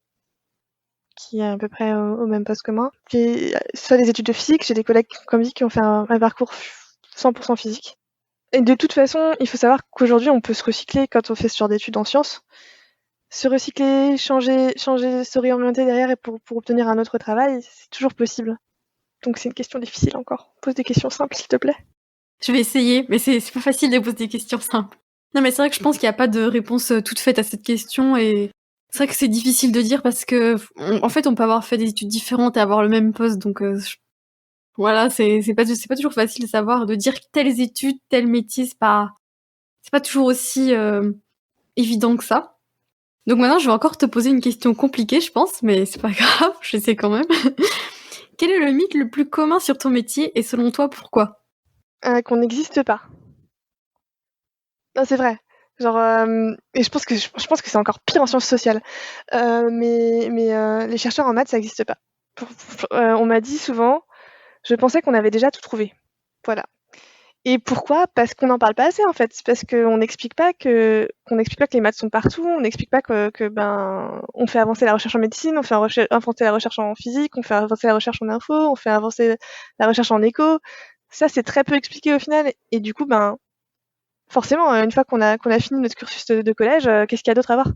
qui est à peu près au même poste que moi. Puis, soit des études de physique, j'ai des collègues comme dit qui ont fait un parcours 100% physique. Et de toute façon, il faut savoir qu'aujourd'hui, on peut se recycler quand on fait ce genre d'études en sciences. Se recycler, changer, se réorienter derrière et pour obtenir un autre travail, c'est toujours possible. Donc c'est une question difficile encore. Pose des questions simples, s'il te plaît. Je vais essayer, mais c'est pas facile de poser des questions simples. Non, mais c'est vrai que je pense qu'il n'y a pas de réponse toute faite à cette question, et c'est vrai que c'est difficile de dire parce que, en fait, on peut avoir fait des études différentes et avoir le même poste, donc voilà, c'est pas toujours facile de savoir, de dire telles études, tel métier, c'est pas toujours aussi évident que ça. Donc maintenant, je vais encore te poser une question compliquée, je pense, mais c'est pas grave, je sais quand même. Quel est le mythe le plus commun sur ton métier et selon toi, pourquoi? Qu'on n'existe pas. Non, c'est vrai. Genre, et je pense que c'est encore pire en sciences sociales. Les chercheurs en maths, ça n'existe pas. On m'a dit souvent, je pensais qu'on avait déjà tout trouvé. Voilà. Et pourquoi? Parce qu'on n'en parle pas assez en fait. C'est parce qu'on n'explique pas qu'on n'explique pas que les maths sont partout. On n'explique pas que ben on fait avancer la recherche en médecine, on fait avancer la recherche en physique, on fait avancer la recherche en info, on fait avancer la recherche en éco. Ça c'est très peu expliqué au final. Et du coup ben forcément une fois qu'on a fini notre cursus de collège, qu'est-ce qu'il y a d'autre à voir?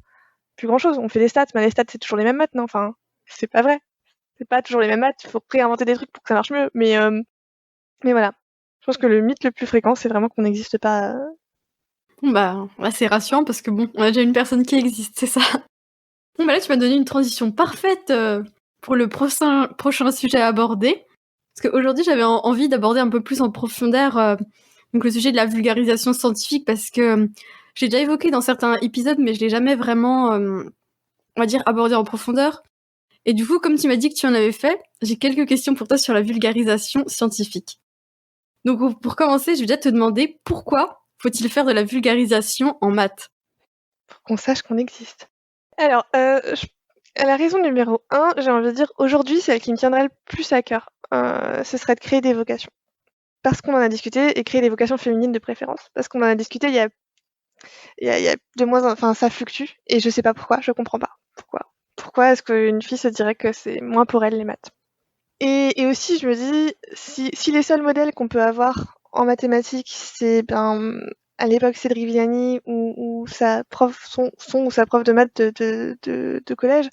Plus grand chose. On fait des stats, mais les stats c'est toujours les mêmes maths, non? Enfin c'est pas vrai. C'est pas toujours les mêmes maths. Il faut réinventer des trucs pour que ça marche mieux. Mais voilà. Je pense que le mythe le plus fréquent, c'est vraiment qu'on n'existe pas. Bon, bah, là, c'est rassurant parce que bon, on a déjà une personne qui existe, c'est ça. Bon, bah là, tu m'as donné une transition parfaite pour le prochain sujet à aborder. Parce qu'aujourd'hui, j'avais envie d'aborder un peu plus en profondeur donc le sujet de la vulgarisation scientifique, parce que j'ai déjà évoqué dans certains épisodes, mais je l'ai jamais vraiment, on va dire, abordé en profondeur. Et du coup, comme tu m'as dit que tu en avais fait, j'ai quelques questions pour toi sur la vulgarisation scientifique. Donc pour commencer, je vais déjà te demander pourquoi faut-il faire de la vulgarisation en maths? Pour qu'on sache qu'on existe. Alors, la raison numéro 1, j'ai envie de dire, aujourd'hui, celle qui me tiendrait le plus à cœur, ce serait de créer des vocations. Parce qu'on en a discuté, et créer des vocations féminines de préférence. Parce qu'on en a discuté, il y a de moins en enfin, ça fluctue, et je sais pas pourquoi, je comprends pas. Pourquoi? Pourquoi est-ce qu'une fille se dirait que c'est moins pour elle les maths? Et aussi, je me dis, si les seuls modèles qu'on peut avoir en mathématiques, c'est ben à l'époque Cédric Villani ou sa prof son ou sa prof de maths de collège,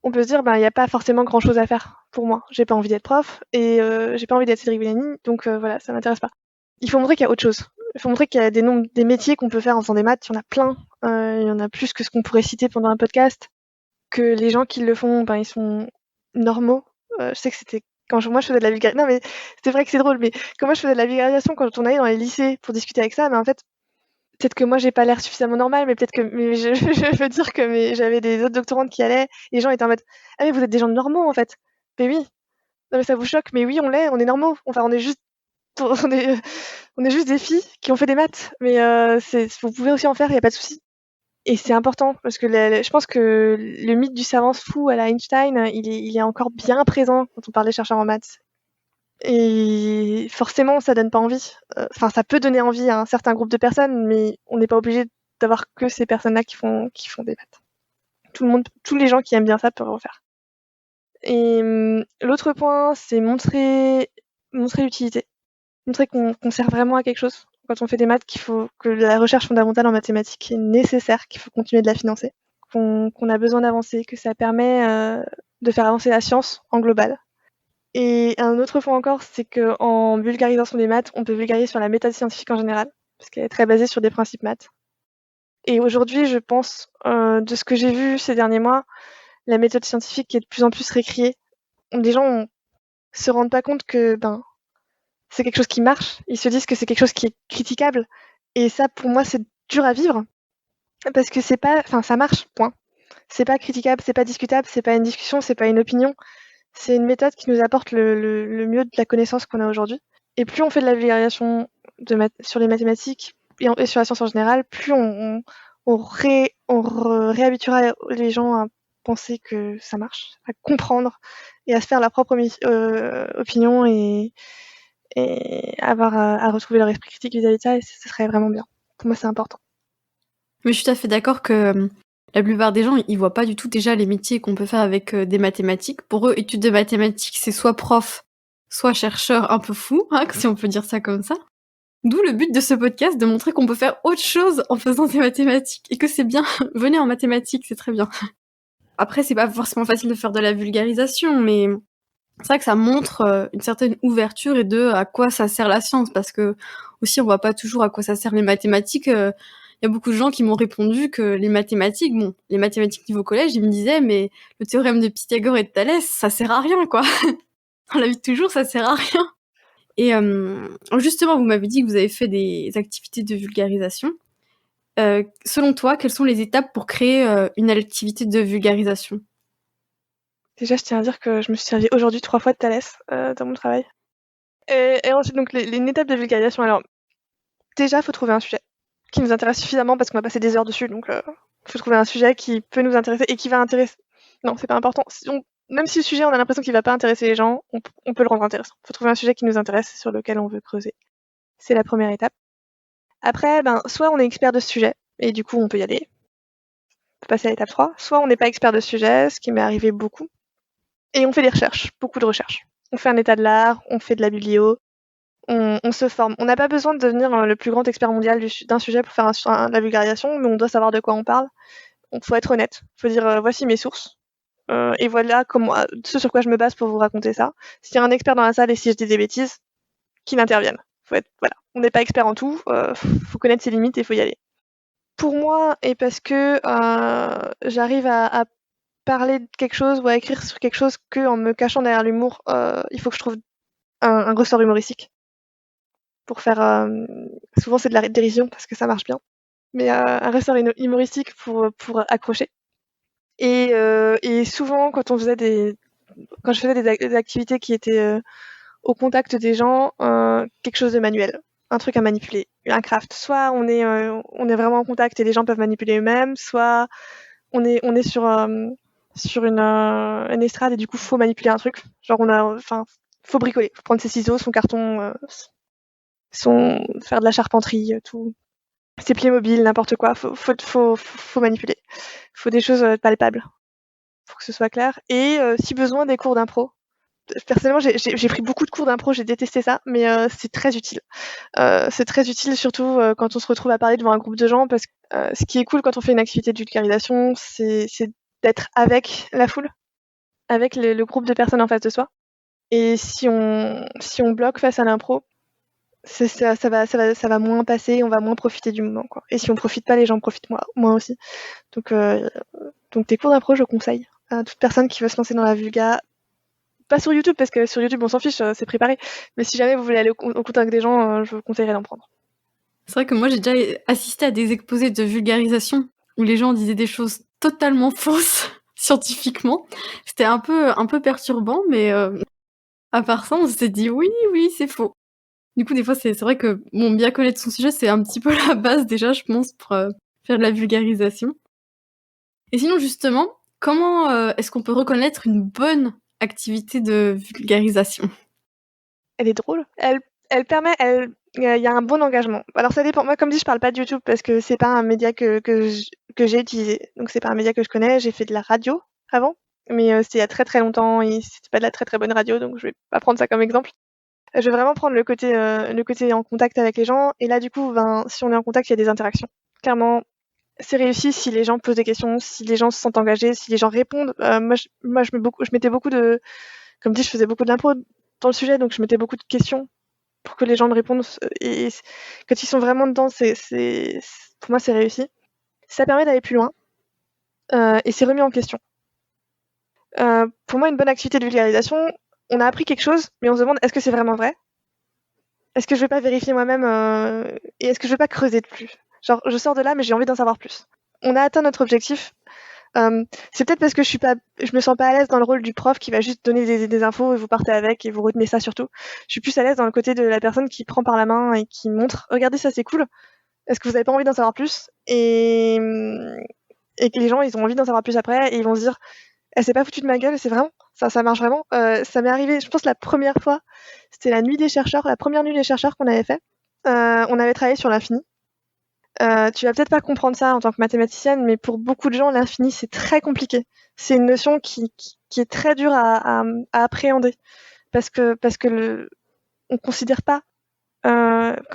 on peut se dire ben il n'y a pas forcément grand chose à faire pour moi. J'ai pas envie d'être prof et j'ai pas envie d'être Cédric Villani, donc voilà, ça m'intéresse pas. Il faut montrer qu'il y a autre chose. Il faut montrer qu'il y a des métiers qu'on peut faire en faisant des maths, il y en a plein. Il y en a plus que ce qu'on pourrait citer pendant un podcast. Que les gens qui le font, ben ils sont normaux. Je sais que c'était moi je faisais de la vulgarisation. Non mais c'est vrai que c'est drôle, mais quand moi je faisais de la vulgarisation quand on allait dans les lycées pour discuter avec ça, mais en fait peut-être que moi j'ai pas l'air suffisamment normal, mais peut-être que je veux dire que j'avais des autres doctorantes qui allaient, et les gens étaient en mode ah mais vous êtes des gens normaux en fait. Mais oui, non mais ça vous choque, mais oui on est normaux. Enfin on est juste on est, on est juste des filles qui ont fait des maths, mais vous pouvez aussi en faire, il y a pas de souci. Et c'est important parce que je pense que le mythe du savant fou à la Einstein, il est encore bien présent quand on parle des chercheurs en maths. Et forcément, ça donne pas envie. Enfin, ça peut donner envie à un certain groupe de personnes, mais on n'est pas obligé d'avoir que ces personnes-là qui font des maths. Tout le monde, tous les gens qui aiment bien ça peuvent en faire. Et l'autre point, c'est montrer l'utilité, montrer qu'on sert vraiment à quelque chose. Quand on fait des maths, que la recherche fondamentale en mathématiques est nécessaire, qu'il faut continuer de la financer, qu'on a besoin d'avancer, que ça permet de faire avancer la science en global. Et un autre point encore, c'est qu'en vulgarisation des maths, on peut vulgariser sur la méthode scientifique en général, parce qu'elle est très basée sur des principes maths. Et aujourd'hui, je pense, de ce que j'ai vu ces derniers mois, la méthode scientifique est de plus en plus récriée. Les gens se rendent pas compte que c'est quelque chose qui marche. Ils se disent que c'est quelque chose qui est critiquable. Et ça, pour moi, c'est dur à vivre parce que ça marche, point. C'est pas critiquable, c'est pas discutable, c'est pas une discussion, c'est pas une opinion. C'est une méthode qui nous apporte le mieux de la connaissance qu'on a aujourd'hui. Et plus on fait de la vulgarisation sur les mathématiques et sur la science en général, plus on réhabituera les gens à penser que ça marche, à comprendre et à se faire leur propre opinion et avoir à retrouver leur esprit critique vis-à-vis de ça, et ce serait vraiment bien. Pour moi, c'est important. Mais je suis tout à fait d'accord que la plupart des gens, ils voient pas du tout déjà les métiers qu'on peut faire avec des mathématiques. Pour eux, études de mathématiques, c'est soit prof, soit chercheur un peu fou, hein, si on peut dire ça comme ça. D'où le but de ce podcast, de montrer qu'on peut faire autre chose en faisant des mathématiques et que c'est bien. Venez en mathématiques, c'est très bien. Après, c'est pas forcément facile de faire de la vulgarisation, mais c'est vrai que ça montre une certaine ouverture et de à quoi ça sert la science, parce que aussi on voit pas toujours à quoi ça sert les mathématiques. Il y a beaucoup de gens qui m'ont répondu que les mathématiques niveau collège, ils me disaient mais le théorème de Pythagore et de Thalès, ça sert à rien quoi. Dans la vie de toujours, ça sert à rien. Et justement, vous m'avez dit que vous avez fait des activités de vulgarisation. Selon toi, quelles sont les étapes pour créer une activité de vulgarisation ? Déjà, je tiens à dire que je me suis servi aujourd'hui 3 fois de Thalès dans mon travail. Et ensuite, donc, les étapes de vulgarisation. Alors, déjà, il faut trouver un sujet qui nous intéresse suffisamment parce qu'on va passer des heures dessus. Donc, il faut trouver un sujet qui peut nous intéresser et qui va intéresser. Non, c'est pas important. Même si le sujet, on a l'impression qu'il va pas intéresser les gens, on peut le rendre intéressant. Il faut trouver un sujet qui nous intéresse, sur lequel on veut creuser. C'est la première étape. Après, soit on est expert de ce sujet et du coup, on peut y aller. On peut passer à l'étape 3. Soit on n'est pas expert de ce sujet, ce qui m'est arrivé beaucoup. Et on fait des recherches, beaucoup de recherches. On fait un état de l'art, on fait de la biblio, on se forme. On n'a pas besoin de devenir le plus grand expert mondial d'un sujet pour faire de la vulgarisation, mais on doit savoir de quoi on parle. Il faut être honnête. Il faut dire voici mes sources. Et voilà ce sur quoi je me base pour vous raconter ça. S'il y a un expert dans la salle et si je dis des bêtises, qu'il intervienne. Voilà. On n'est pas expert en tout. Faut connaître ses limites et il faut y aller. Pour moi, et parce que j'arrive à parler de quelque chose ou à écrire sur quelque chose qu'en me cachant derrière l'humour, il faut que je trouve un ressort humoristique pour faire. Souvent, c'est de la dérision parce que ça marche bien, mais un ressort humoristique pour accrocher. Et souvent, quand je faisais des activités qui étaient au contact des gens, quelque chose de manuel, un truc à manipuler, un craft. Soit on est vraiment en contact et les gens peuvent manipuler eux-mêmes, soit on est sur une estrade et du coup faut manipuler un truc. Genre faut bricoler, faut prendre ses ciseaux, son carton, faire de la charpenterie, tout, ses pieds mobiles, n'importe quoi. Faut manipuler. Faut des choses palpables pour que ce soit clair. Et si besoin, des cours d'impro. Personnellement, j'ai pris beaucoup de cours d'impro, j'ai détesté ça, mais c'est très utile. C'est très utile, surtout quand on se retrouve à parler devant un groupe de gens, parce que ce qui est cool quand on fait une activité de vulgarisation, c'est d'être avec la foule, avec le groupe de personnes en face de soi. Et si on bloque face à l'impro, ça va moins passer, on va moins profiter du moment, quoi. Et si on profite pas, les gens profitent moins aussi. Donc tes cours d'impro, je conseille à toute personne qui veut se lancer dans la vulga. Pas sur YouTube, parce que sur YouTube, on s'en fiche, c'est préparé. Mais si jamais vous voulez aller au contact avec des gens, je vous conseillerais d'en prendre. C'est vrai que moi, j'ai déjà assisté à des exposés de vulgarisation où les gens disaient des choses totalement fausses scientifiquement. C'était un peu perturbant, mais à part ça, on s'est dit oui, c'est faux. Du coup, des fois, c'est vrai que bien connaître son sujet, c'est un petit peu la base déjà, je pense, pour faire de la vulgarisation. Et sinon, justement, comment est-ce qu'on peut reconnaître une bonne activité de vulgarisation ? Elle est drôle. Elle permet, il y a un bon engagement. Alors ça dépend. Moi, comme dit, je parle pas de YouTube parce que c'est pas un média que j'ai utilisé. Donc c'est pas un média que je connais. J'ai fait de la radio avant, mais c'était il y a très très longtemps et c'était pas de la très très bonne radio, donc je vais pas prendre ça comme exemple. Je vais vraiment prendre le côté en contact avec les gens. Et là, du coup, si on est en contact, il y a des interactions. Clairement, c'est réussi si les gens posent des questions, si les gens se sentent engagés, si les gens répondent. Moi, je mettais beaucoup de, comme dit, je faisais beaucoup de l'impro dans le sujet, donc je mettais beaucoup de questions pour que les gens me répondent. Et quand ils sont vraiment dedans, pour moi, c'est réussi. ça permet d'aller plus loin et c'est remis en question. Pour moi, une bonne activité de vulgarisation, on a appris quelque chose, mais on se demande est-ce que c'est vraiment vrai? Est-ce que je vais pas vérifier moi-même et est-ce que je vais pas creuser de plus? Genre, je sors de là, mais j'ai envie d'en savoir plus. On a atteint notre objectif. C'est peut-être parce que je me sens pas à l'aise dans le rôle du prof qui va juste donner des infos et vous partez avec et vous retenez ça surtout. Je suis plus à l'aise dans le côté de la personne qui prend par la main et qui montre regardez, ça c'est cool. Est-ce que vous avez pas envie d'en savoir plus? Et que les gens ils ont envie d'en savoir plus après et ils vont se dire elle s'est pas foutue de ma gueule, c'est vraiment ça marche vraiment. Ça m'est arrivé, je pense la première fois, c'était la nuit des chercheurs, la première nuit des chercheurs qu'on avait fait. On avait travaillé sur l'infini. Tu vas peut-être pas comprendre ça en tant que mathématicienne, mais pour beaucoup de gens, l'infini, c'est très compliqué. C'est une notion qui est très dure à appréhender parce que on considère pas.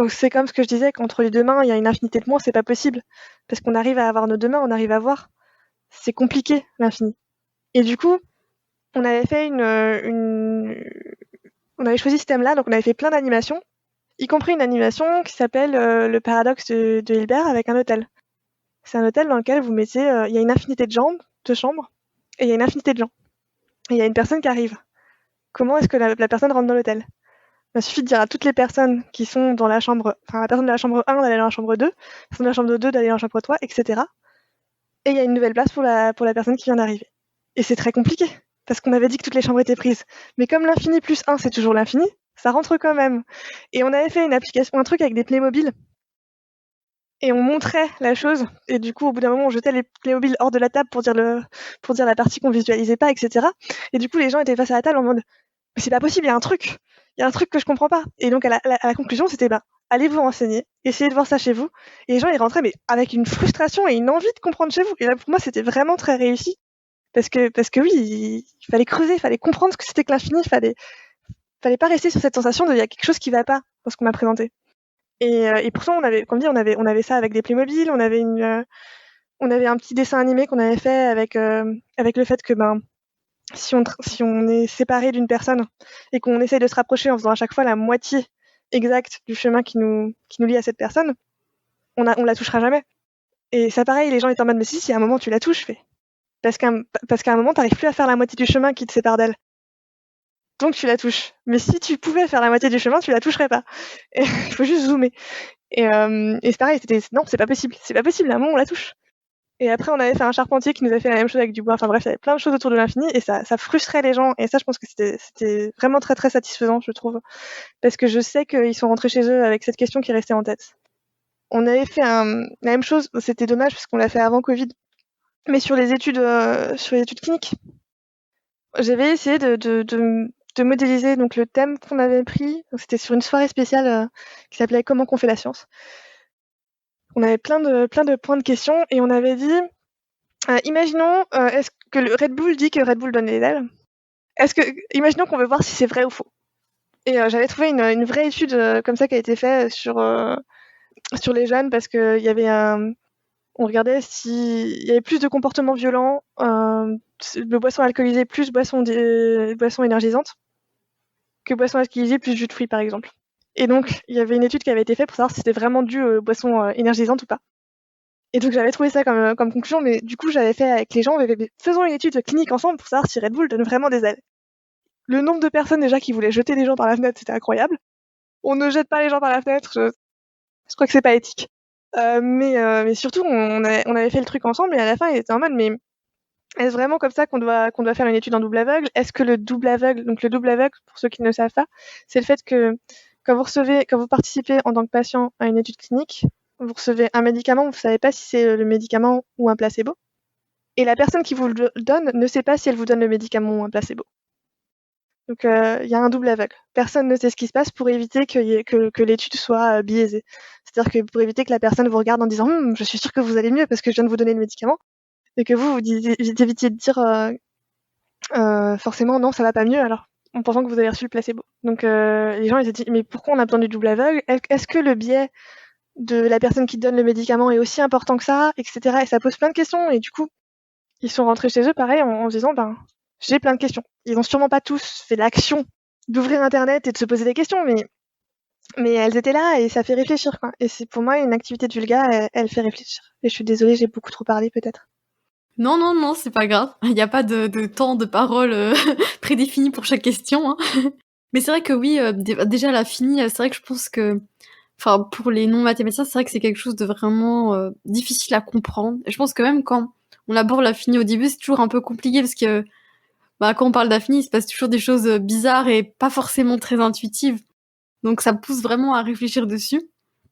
C'est comme ce que je disais, qu'entre les deux mains, il y a une infinité de moins, c'est pas possible. Parce qu'on arrive à avoir nos deux mains, on arrive à voir. C'est compliqué, l'infini. Et du coup, on avait fait on avait choisi ce thème-là, donc on avait fait plein d'animations, y compris une animation qui s'appelle le paradoxe de Hilbert avec un hôtel. C'est un hôtel dans lequel vous mettez, il y a une infinité de chambres, et il y a une infinité de gens. Et il y a une personne qui arrive. Comment est-ce que la personne rentre dans l'hôtel? Il suffit de dire à toutes les personnes qui sont dans la chambre, enfin la personne de la chambre 1 d'aller dans la chambre 2, la personne de la chambre 2 d'aller dans la chambre 3, etc. Et il y a une nouvelle place pour la personne qui vient d'arriver. Et c'est très compliqué, parce qu'on avait dit que toutes les chambres étaient prises. Mais comme l'infini plus 1, c'est toujours l'infini, ça rentre quand même. Et on avait fait une application, un truc avec des Playmobil, et on montrait la chose, et du coup, au bout d'un moment, on jetait les Playmobil hors de la table pour dire la partie qu'on visualisait pas, etc. Et du coup, les gens étaient face à la table en mode, mais c'est pas possible, il y a un truc que je comprends pas. Et donc, à la conclusion, c'était, allez vous renseigner, essayez de voir ça chez vous. Et les gens, ils rentraient, mais avec une frustration et une envie de comprendre chez vous. Et là, pour moi, c'était vraiment très réussi. Parce que oui, il fallait creuser, il fallait comprendre ce que c'était que l'infini, fallait pas rester sur cette sensation de il y a quelque chose qui va pas dans ce qu'on m'a présenté. Et pourtant, comme dit, on avait ça avec des Playmobil, on avait un petit dessin animé qu'on avait fait avec le fait que si on est séparé d'une personne et qu'on essaye de se rapprocher en faisant à chaque fois la moitié exacte du chemin qui nous lie à cette personne, on la touchera jamais. Et ça pareil, les gens étaient en mode mais si à un moment tu la touches, parce qu'à un moment t'arrives plus à faire la moitié du chemin qui te sépare d'elle. Donc tu la touches. Mais si tu pouvais faire la moitié du chemin, tu la toucherais pas. Et il faut juste zoomer. Et c'est pareil, non, c'est pas possible. C'est pas possible, à un moment on la touche. Et après, on avait fait un charpentier qui nous a fait la même chose avec du bois. Enfin bref, il y avait plein de choses autour de l'infini et ça frustrait les gens. Et ça, je pense que c'était vraiment très très satisfaisant, je trouve. Parce que je sais qu'ils sont rentrés chez eux avec cette question qui restait en tête. On avait fait la même chose, c'était dommage parce qu'on l'a fait avant Covid, mais sur les études cliniques. J'avais essayé de modéliser donc le thème qu'on avait pris. Donc, c'était sur une soirée spéciale qui s'appelait Comment qu'on fait la science. On avait plein de points de question et on avait dit imaginons est-ce que le Red Bull dit que Red Bull donne les ailes. Imaginons qu'on veut voir si c'est vrai ou faux. Et j'avais trouvé une vraie étude comme ça qui a été faite sur les jeunes parce que il y avait on regardait s'il y avait plus de comportements violents de boissons alcoolisées plus boissons énergisantes que boissons alcoolisées plus jus de fruits par exemple. Et donc il y avait une étude qui avait été faite pour savoir si c'était vraiment dû aux boissons énergisantes ou pas. Et donc j'avais trouvé ça comme conclusion, mais du coup j'avais fait avec les gens, faisons une étude clinique ensemble pour savoir si Red Bull donne vraiment des ailes. Le nombre de personnes déjà qui voulaient jeter les gens par la fenêtre, c'était incroyable. On ne jette pas les gens par la fenêtre, je crois que c'est pas éthique. Mais surtout on avait fait le truc ensemble et à la fin il était en mode mais est-ce vraiment comme ça qu'on doit faire une étude en double aveugle? Est-ce que le double aveugle, donc le double aveugle pour ceux qui ne le savent pas, c'est le fait que quand vous participez en tant que patient à une étude clinique, vous recevez un médicament, vous ne savez pas si c'est le médicament ou un placebo. Et la personne qui vous le donne ne sait pas si elle vous donne le médicament ou un placebo. Donc il y a un double aveugle. Personne ne sait ce qui se passe pour éviter que l'étude soit biaisée. C'est-à-dire que pour éviter que la personne vous regarde en disant je suis sûre que vous allez mieux parce que je viens de vous donner le médicament, et que vous évitiez de dire forcément non ça va pas mieux alors en pensant que vous avez reçu le placebo. Donc les gens ils se disent mais pourquoi on a besoin du double aveugle? Est-ce que le biais de la personne qui donne le médicament est aussi important que ça, etc. Et ça pose plein de questions et du coup ils sont rentrés chez eux pareil en se disant j'ai plein de questions. Ils ont sûrement pas tous fait l'action d'ouvrir internet et de se poser des questions, mais Mais elles étaient là et ça fait réfléchir, quoi. Et c'est pour moi une activité de Vulga, elle fait réfléchir. Et je suis désolée, j'ai beaucoup trop parlé peut-être. Non, non, non, c'est pas grave. Il n'y a pas de temps de parole prédéfini pour chaque question, hein. Mais c'est vrai que oui, déjà la fini, c'est vrai que je pense que, enfin, pour les non-mathématiciens, c'est vrai que c'est quelque chose de vraiment difficile à comprendre. Et je pense que même quand on aborde la fini au début, c'est toujours un peu compliqué parce que bah, quand on parle d'AFNI, il se passe toujours des choses bizarres et pas forcément très intuitives. Donc ça pousse vraiment à réfléchir dessus.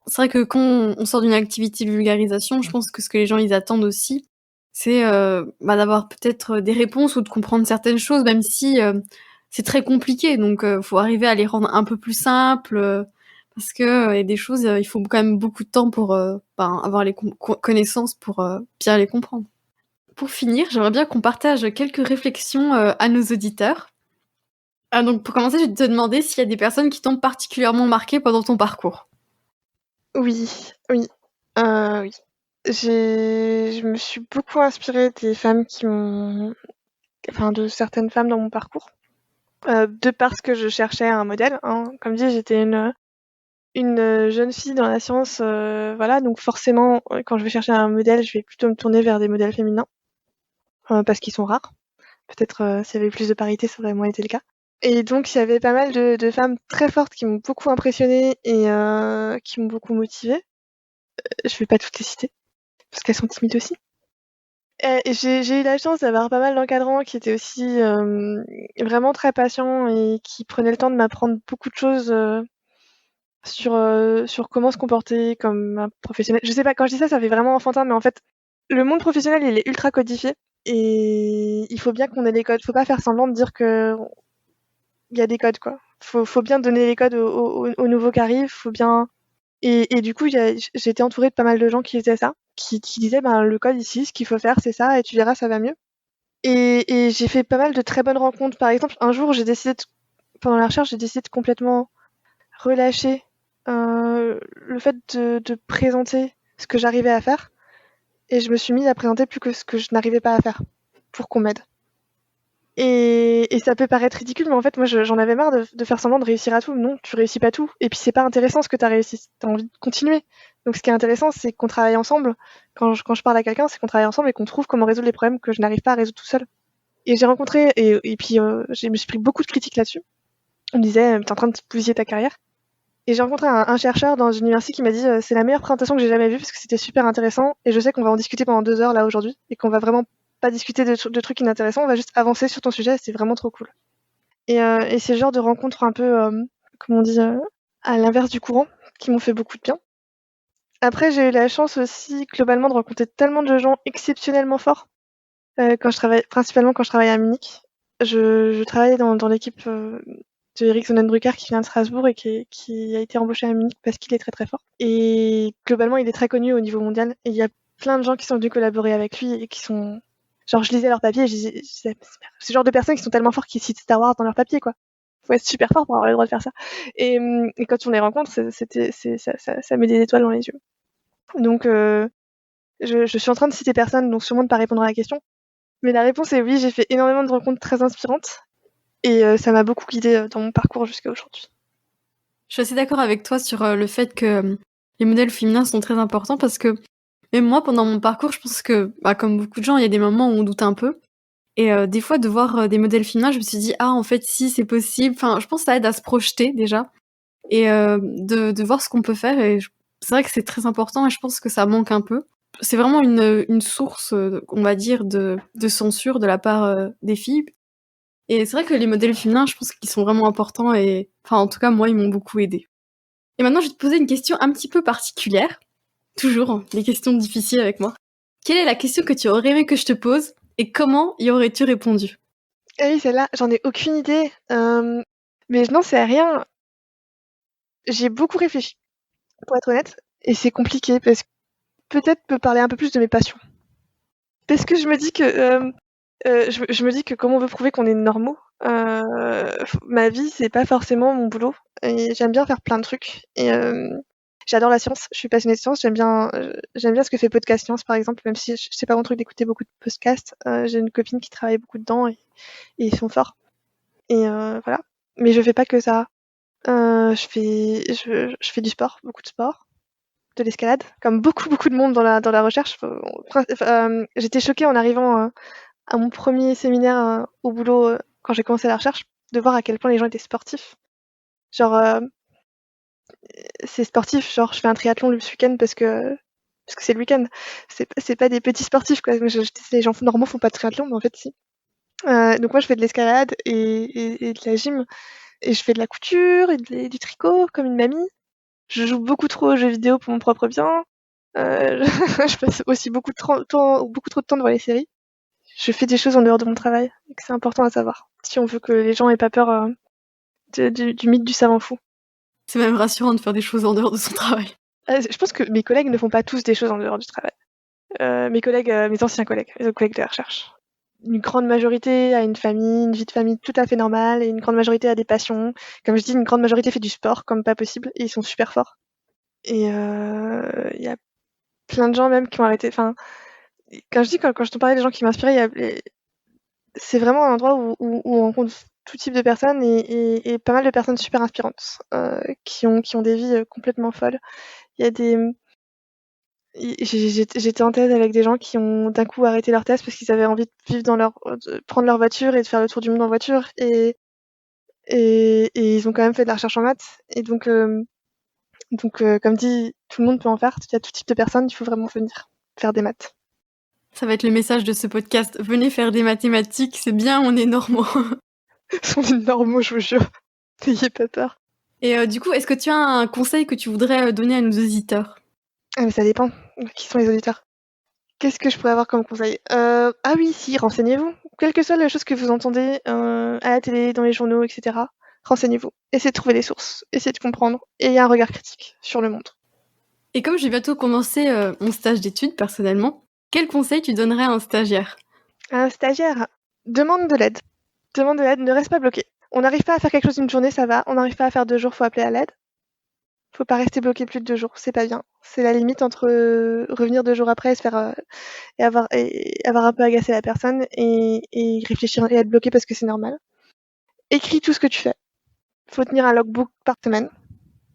C'est vrai que quand on sort d'une activité de vulgarisation, je pense que ce que les gens ils attendent aussi, c'est bah, d'avoir peut-être des réponses ou de comprendre certaines choses, même si c'est très compliqué. Donc faut arriver à les rendre un peu plus simples, parce que y a des choses, il faut quand même beaucoup de temps pour avoir les connaissances pour bien les comprendre. Pour finir, j'aimerais bien qu'on partage quelques réflexions à nos auditeurs. Donc pour commencer, je vais te demander s'il y a des personnes qui t'ont particulièrement marqué pendant ton parcours. Oui, oui, oui. Je me suis beaucoup inspirée des femmes enfin de certaines femmes dans mon parcours, de parce que je cherchais un modèle, hein. Comme dit, j'étais une jeune fille dans la science, voilà, donc forcément, quand je vais chercher un modèle, je vais plutôt me tourner vers des modèles féminins, parce qu'ils sont rares. Peut-être, s'il y avait plus de parité, ça aurait moins été le cas. Et donc il y avait pas mal de femmes très fortes qui m'ont beaucoup impressionnée et qui m'ont beaucoup motivée. Je vais pas toutes les citer, parce qu'elles sont timides aussi. Et j'ai eu la chance d'avoir pas mal d'encadrants qui étaient aussi vraiment très patients et qui prenaient le temps de m'apprendre beaucoup de choses sur comment se comporter comme un professionnel. Je sais pas, quand je dis ça, ça fait vraiment enfantin, mais en fait, le monde professionnel, il est ultra codifié et il faut bien qu'on ait les codes. Faut pas faire semblant de dire que il y a des codes, quoi. Faut bien donner les codes aux nouveaux qui arrivent. Faut bien. Et du coup, j'ai été entourée de pas mal de gens qui faisaient ça, qui disaient, ben, le code ici, ce qu'il faut faire, c'est ça, et tu verras, ça va mieux. Et j'ai fait pas mal de très bonnes rencontres. Par exemple, un jour, pendant la recherche, j'ai décidé de complètement relâcher le fait de présenter ce que j'arrivais à faire. Et je me suis mise à présenter plus que ce que je n'arrivais pas à faire pour qu'on m'aide. Et ça peut paraître ridicule, mais en fait, moi, j'en avais marre de faire semblant de réussir à tout. Non, tu réussis pas tout. Et puis, c'est pas intéressant ce que tu as réussi. Tu as envie de continuer. Donc, ce qui est intéressant, c'est qu'on travaille ensemble. Quand je parle à quelqu'un, c'est qu'on travaille ensemble et qu'on trouve comment résoudre les problèmes que je n'arrive pas à résoudre tout seul. Et j'ai rencontré, et puis, je me suis pris beaucoup de critiques là-dessus. On me disait, t'es en train de bousiller ta carrière. Et j'ai rencontré un chercheur dans une université qui m'a dit, c'est la meilleure présentation que j'ai jamais vue parce que c'était super intéressant. Et je sais qu'on va en discuter pendant 2 heures là aujourd'hui et qu'on va vraiment pas discuter de trucs inintéressants, on va juste avancer sur ton sujet, c'est vraiment trop cool. Et c'est le genre de rencontres un peu, comment on dit, à l'inverse du courant, qui m'ont fait beaucoup de bien. Après, j'ai eu la chance aussi, globalement, de rencontrer tellement de gens exceptionnellement forts, principalement quand je travaillais à Munich. Je travaillais dans l'équipe de Eric Sonnenbrücker qui vient de Strasbourg et qui a été embauché à Munich parce qu'il est très très fort. Et globalement, il est très connu au niveau mondial. Et il y a plein de gens qui sont venus collaborer avec lui et qui sont. Genre, je lisais leurs papiers et je disais, c'est le genre de personnes qui sont tellement forts qu'ils citent Star Wars dans leurs papiers, quoi. Faut être super fort pour avoir le droit de faire ça. Et quand on les rencontre, ça met des étoiles dans les yeux. Donc, je suis en train de citer personne, donc sûrement de pas répondre à la question. Mais la réponse est oui, j'ai fait énormément de rencontres très inspirantes. Et ça m'a beaucoup guidée dans mon parcours jusqu'à aujourd'hui. Je suis assez d'accord avec toi sur le fait que les modèles féminins sont très importants parce que même moi, pendant mon parcours, je pense que, bah, comme beaucoup de gens, il y a des moments où on doute un peu. Et des fois, de voir des modèles féminins, je me suis dit, ah, en fait, si, c'est possible. Enfin, je pense que ça aide à se projeter déjà et de voir ce qu'on peut faire. Et c'est vrai que c'est très important et je pense que ça manque un peu. C'est vraiment une source, on va dire, de censure de la part des filles. Et c'est vrai que les modèles féminins, je pense qu'ils sont vraiment importants et, enfin, en tout cas, moi, ils m'ont beaucoup aidé. Et maintenant, je vais te poser une question un petit peu particulière. Toujours, hein, des questions difficiles avec moi. Quelle est la question que tu aurais aimé que je te pose et comment y aurais-tu répondu? Ah oui, celle-là, j'en ai aucune idée. Mais je n'en sais rien. J'ai beaucoup réfléchi, pour être honnête, et c'est compliqué parce que peut-être peut parler un peu plus de mes passions. Parce que je me dis que je me dis que comme on veut prouver qu'on est normaux, ma vie c'est pas forcément mon boulot et j'aime bien faire plein de trucs et j'adore la science, je suis passionnée de science, j'aime bien ce que fait Podcast Science par exemple, même si c'est pas mon truc d'écouter beaucoup de podcasts. J'ai une copine qui travaille beaucoup dedans et ils sont forts et voilà. Mais je fais pas que ça. Je fais du sport, beaucoup de sport, de l'escalade, comme beaucoup de monde dans la recherche. J'étais choquée en arrivant à mon premier séminaire au boulot quand j'ai commencé la recherche, de voir à quel point les gens étaient sportifs. Genre, c'est sportif, genre je fais un triathlon le week-end parce que c'est le week-end. C'est pas des petits sportifs, quoi. Les gens normaux font pas de triathlon, mais en fait, si. Donc moi, je fais de l'escalade et de la gym. Et je fais de la couture et du tricot, comme une mamie. Je joue beaucoup trop aux jeux vidéo pour mon propre bien. Je passe aussi beaucoup trop de temps devant les séries. Je fais des choses en dehors de mon travail, et que c'est important à savoir, si on veut que les gens aient pas peur du mythe du savant fou. C'est même rassurant de faire des choses en dehors de son travail. Je pense que mes collègues ne font pas tous des choses en dehors du travail. Mes anciens collègues, les autres collègues de la recherche. Une grande majorité a une famille, une vie de famille tout à fait normale, et une grande majorité a des passions. Comme je dis, une grande majorité fait du sport comme pas possible, et ils sont super forts. Et il y a plein de gens même qui ont arrêté. Enfin, quand je te parlais des gens qui m'inspiraient, c'est vraiment un endroit où on rencontre tout type de personnes et pas mal de personnes super inspirantes qui ont des vies complètement folles. Il y a des J'étais en thèse avec des gens qui ont d'un coup arrêté leur thèse parce qu'ils avaient envie de vivre de prendre leur voiture et de faire le tour du monde en voiture et ils ont quand même fait de la recherche en maths et donc comme dit, tout le monde peut en faire. Il y a tout type de personnes, il faut vraiment venir faire des maths. Ça va être le message de ce podcast. Venez faire des mathématiques, c'est bien, on est normaux. Ils sont des normaux, je vous jure. N'ayez pas peur. Et du coup, est-ce que tu as un conseil que tu voudrais donner à nos auditeurs? Ah mais ça dépend. Qui sont les auditeurs? Qu'est-ce que je pourrais avoir comme conseil? Ah oui, si, renseignez-vous. Quelle que soit la chose que vous entendez à la télé, dans les journaux, etc., renseignez-vous. Essayez de trouver des sources. Essayez de comprendre. Et ayez un regard critique sur le monde. Et comme j'ai bientôt commencé mon stage d'études, personnellement, quel conseil tu donnerais à un stagiaire? Un stagiaire, demande de l'aide. Demande de l'aide, ne reste pas bloqué. On n'arrive pas à faire quelque chose une journée, ça va. On n'arrive pas à faire 2 jours, faut appeler à l'aide. Faut pas rester bloqué plus de 2 jours, c'est pas bien. C'est la limite entre revenir 2 jours après et se faire et avoir un peu agacé la personne et réfléchir et être bloqué parce que c'est normal. Écris tout ce que tu fais. Faut tenir un logbook par semaine,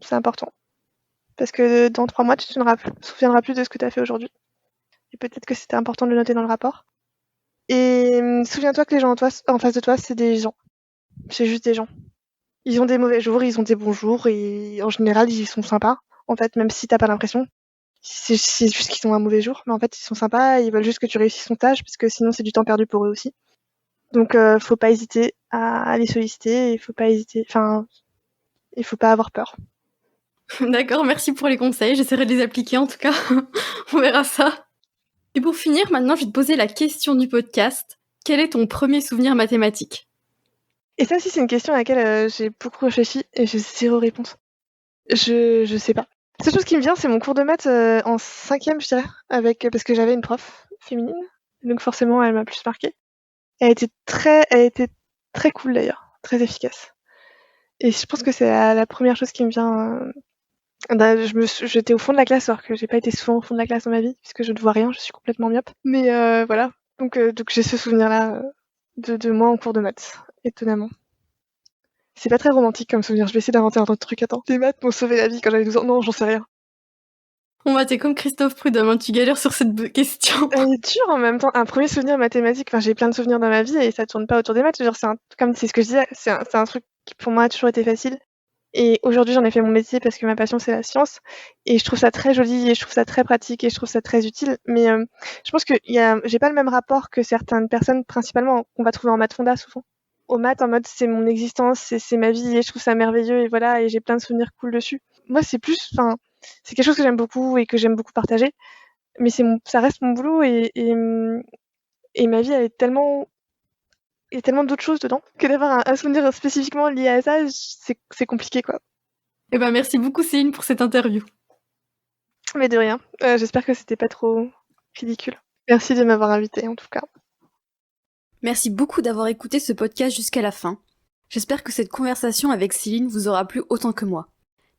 c'est important. Parce que dans 3 mois, tu te souviendras plus de ce que tu as fait aujourd'hui. Et peut-être que c'était important de le noter dans le rapport. Et souviens-toi que les gens en face de toi, c'est des gens. C'est juste des gens. Ils ont des mauvais jours, ils ont des bons jours, et en général, ils sont sympas. En fait, même si t'as pas l'impression, c'est juste qu'ils ont un mauvais jour. Mais en fait, ils sont sympas, ils veulent juste que tu réussisses ton stage, parce que sinon, c'est du temps perdu pour eux aussi. Donc, faut pas hésiter à les solliciter, il faut pas avoir peur. D'accord, merci pour les conseils, j'essaierai de les appliquer en tout cas. On verra ça. Et pour finir, maintenant, je vais te poser la question du podcast. Quel est ton premier souvenir mathématique? Et ça aussi, c'est une question à laquelle j'ai beaucoup réfléchi et j'ai 0 réponse. Je sais pas. La seule chose qui me vient, c'est mon cours de maths en 5e, je dirais, parce que j'avais une prof féminine, donc forcément, elle m'a plus marquée. Elle était très cool d'ailleurs, très efficace. Et je pense que c'est la première chose qui me vient. J'étais au fond de la classe, alors que j'ai pas été souvent au fond de la classe dans ma vie, puisque je ne vois rien, je suis complètement myope. Mais voilà, donc j'ai ce souvenir-là de moi en cours de maths, étonnamment. C'est pas très romantique comme souvenir, je vais essayer d'inventer un autre truc. Attends, les maths m'ont sauvé la vie quand j'avais 12 ans. Non, j'en sais rien. Bon bah t'es comme Christophe Prudhomme, hein, tu galères sur cette question. Elle est dure en même temps. Un premier souvenir mathématique, enfin j'ai plein de souvenirs dans ma vie et ça tourne pas autour des maths. Genre, comme c'est ce que je disais, c'est un truc qui pour moi a toujours été facile. Et aujourd'hui j'en ai fait mon métier parce que ma passion c'est la science. Et je trouve ça très joli et je trouve ça très pratique et je trouve ça très utile. Mais je pense que j'ai pas le même rapport que certaines personnes, principalement qu'on va trouver en maths fonda souvent. Aux maths en mode c'est mon existence, c'est ma vie et je trouve ça merveilleux et voilà, et j'ai plein de souvenirs cool dessus. Moi c'est c'est quelque chose que j'aime beaucoup et que j'aime beaucoup partager. Mais ça reste mon boulot et ma vie, il y a tellement d'autres choses dedans que d'avoir un souvenir spécifiquement lié à ça, c'est compliqué, quoi. Et ben merci beaucoup Céline pour cette interview. Mais de rien. J'espère que c'était pas trop ridicule. Merci de m'avoir invité, en tout cas. Merci beaucoup d'avoir écouté ce podcast jusqu'à la fin. J'espère que cette conversation avec Céline vous aura plu autant que moi.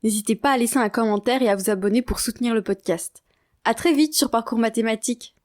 N'hésitez pas à laisser un commentaire et à vous abonner pour soutenir le podcast. À très vite sur Parcours Mathématiques.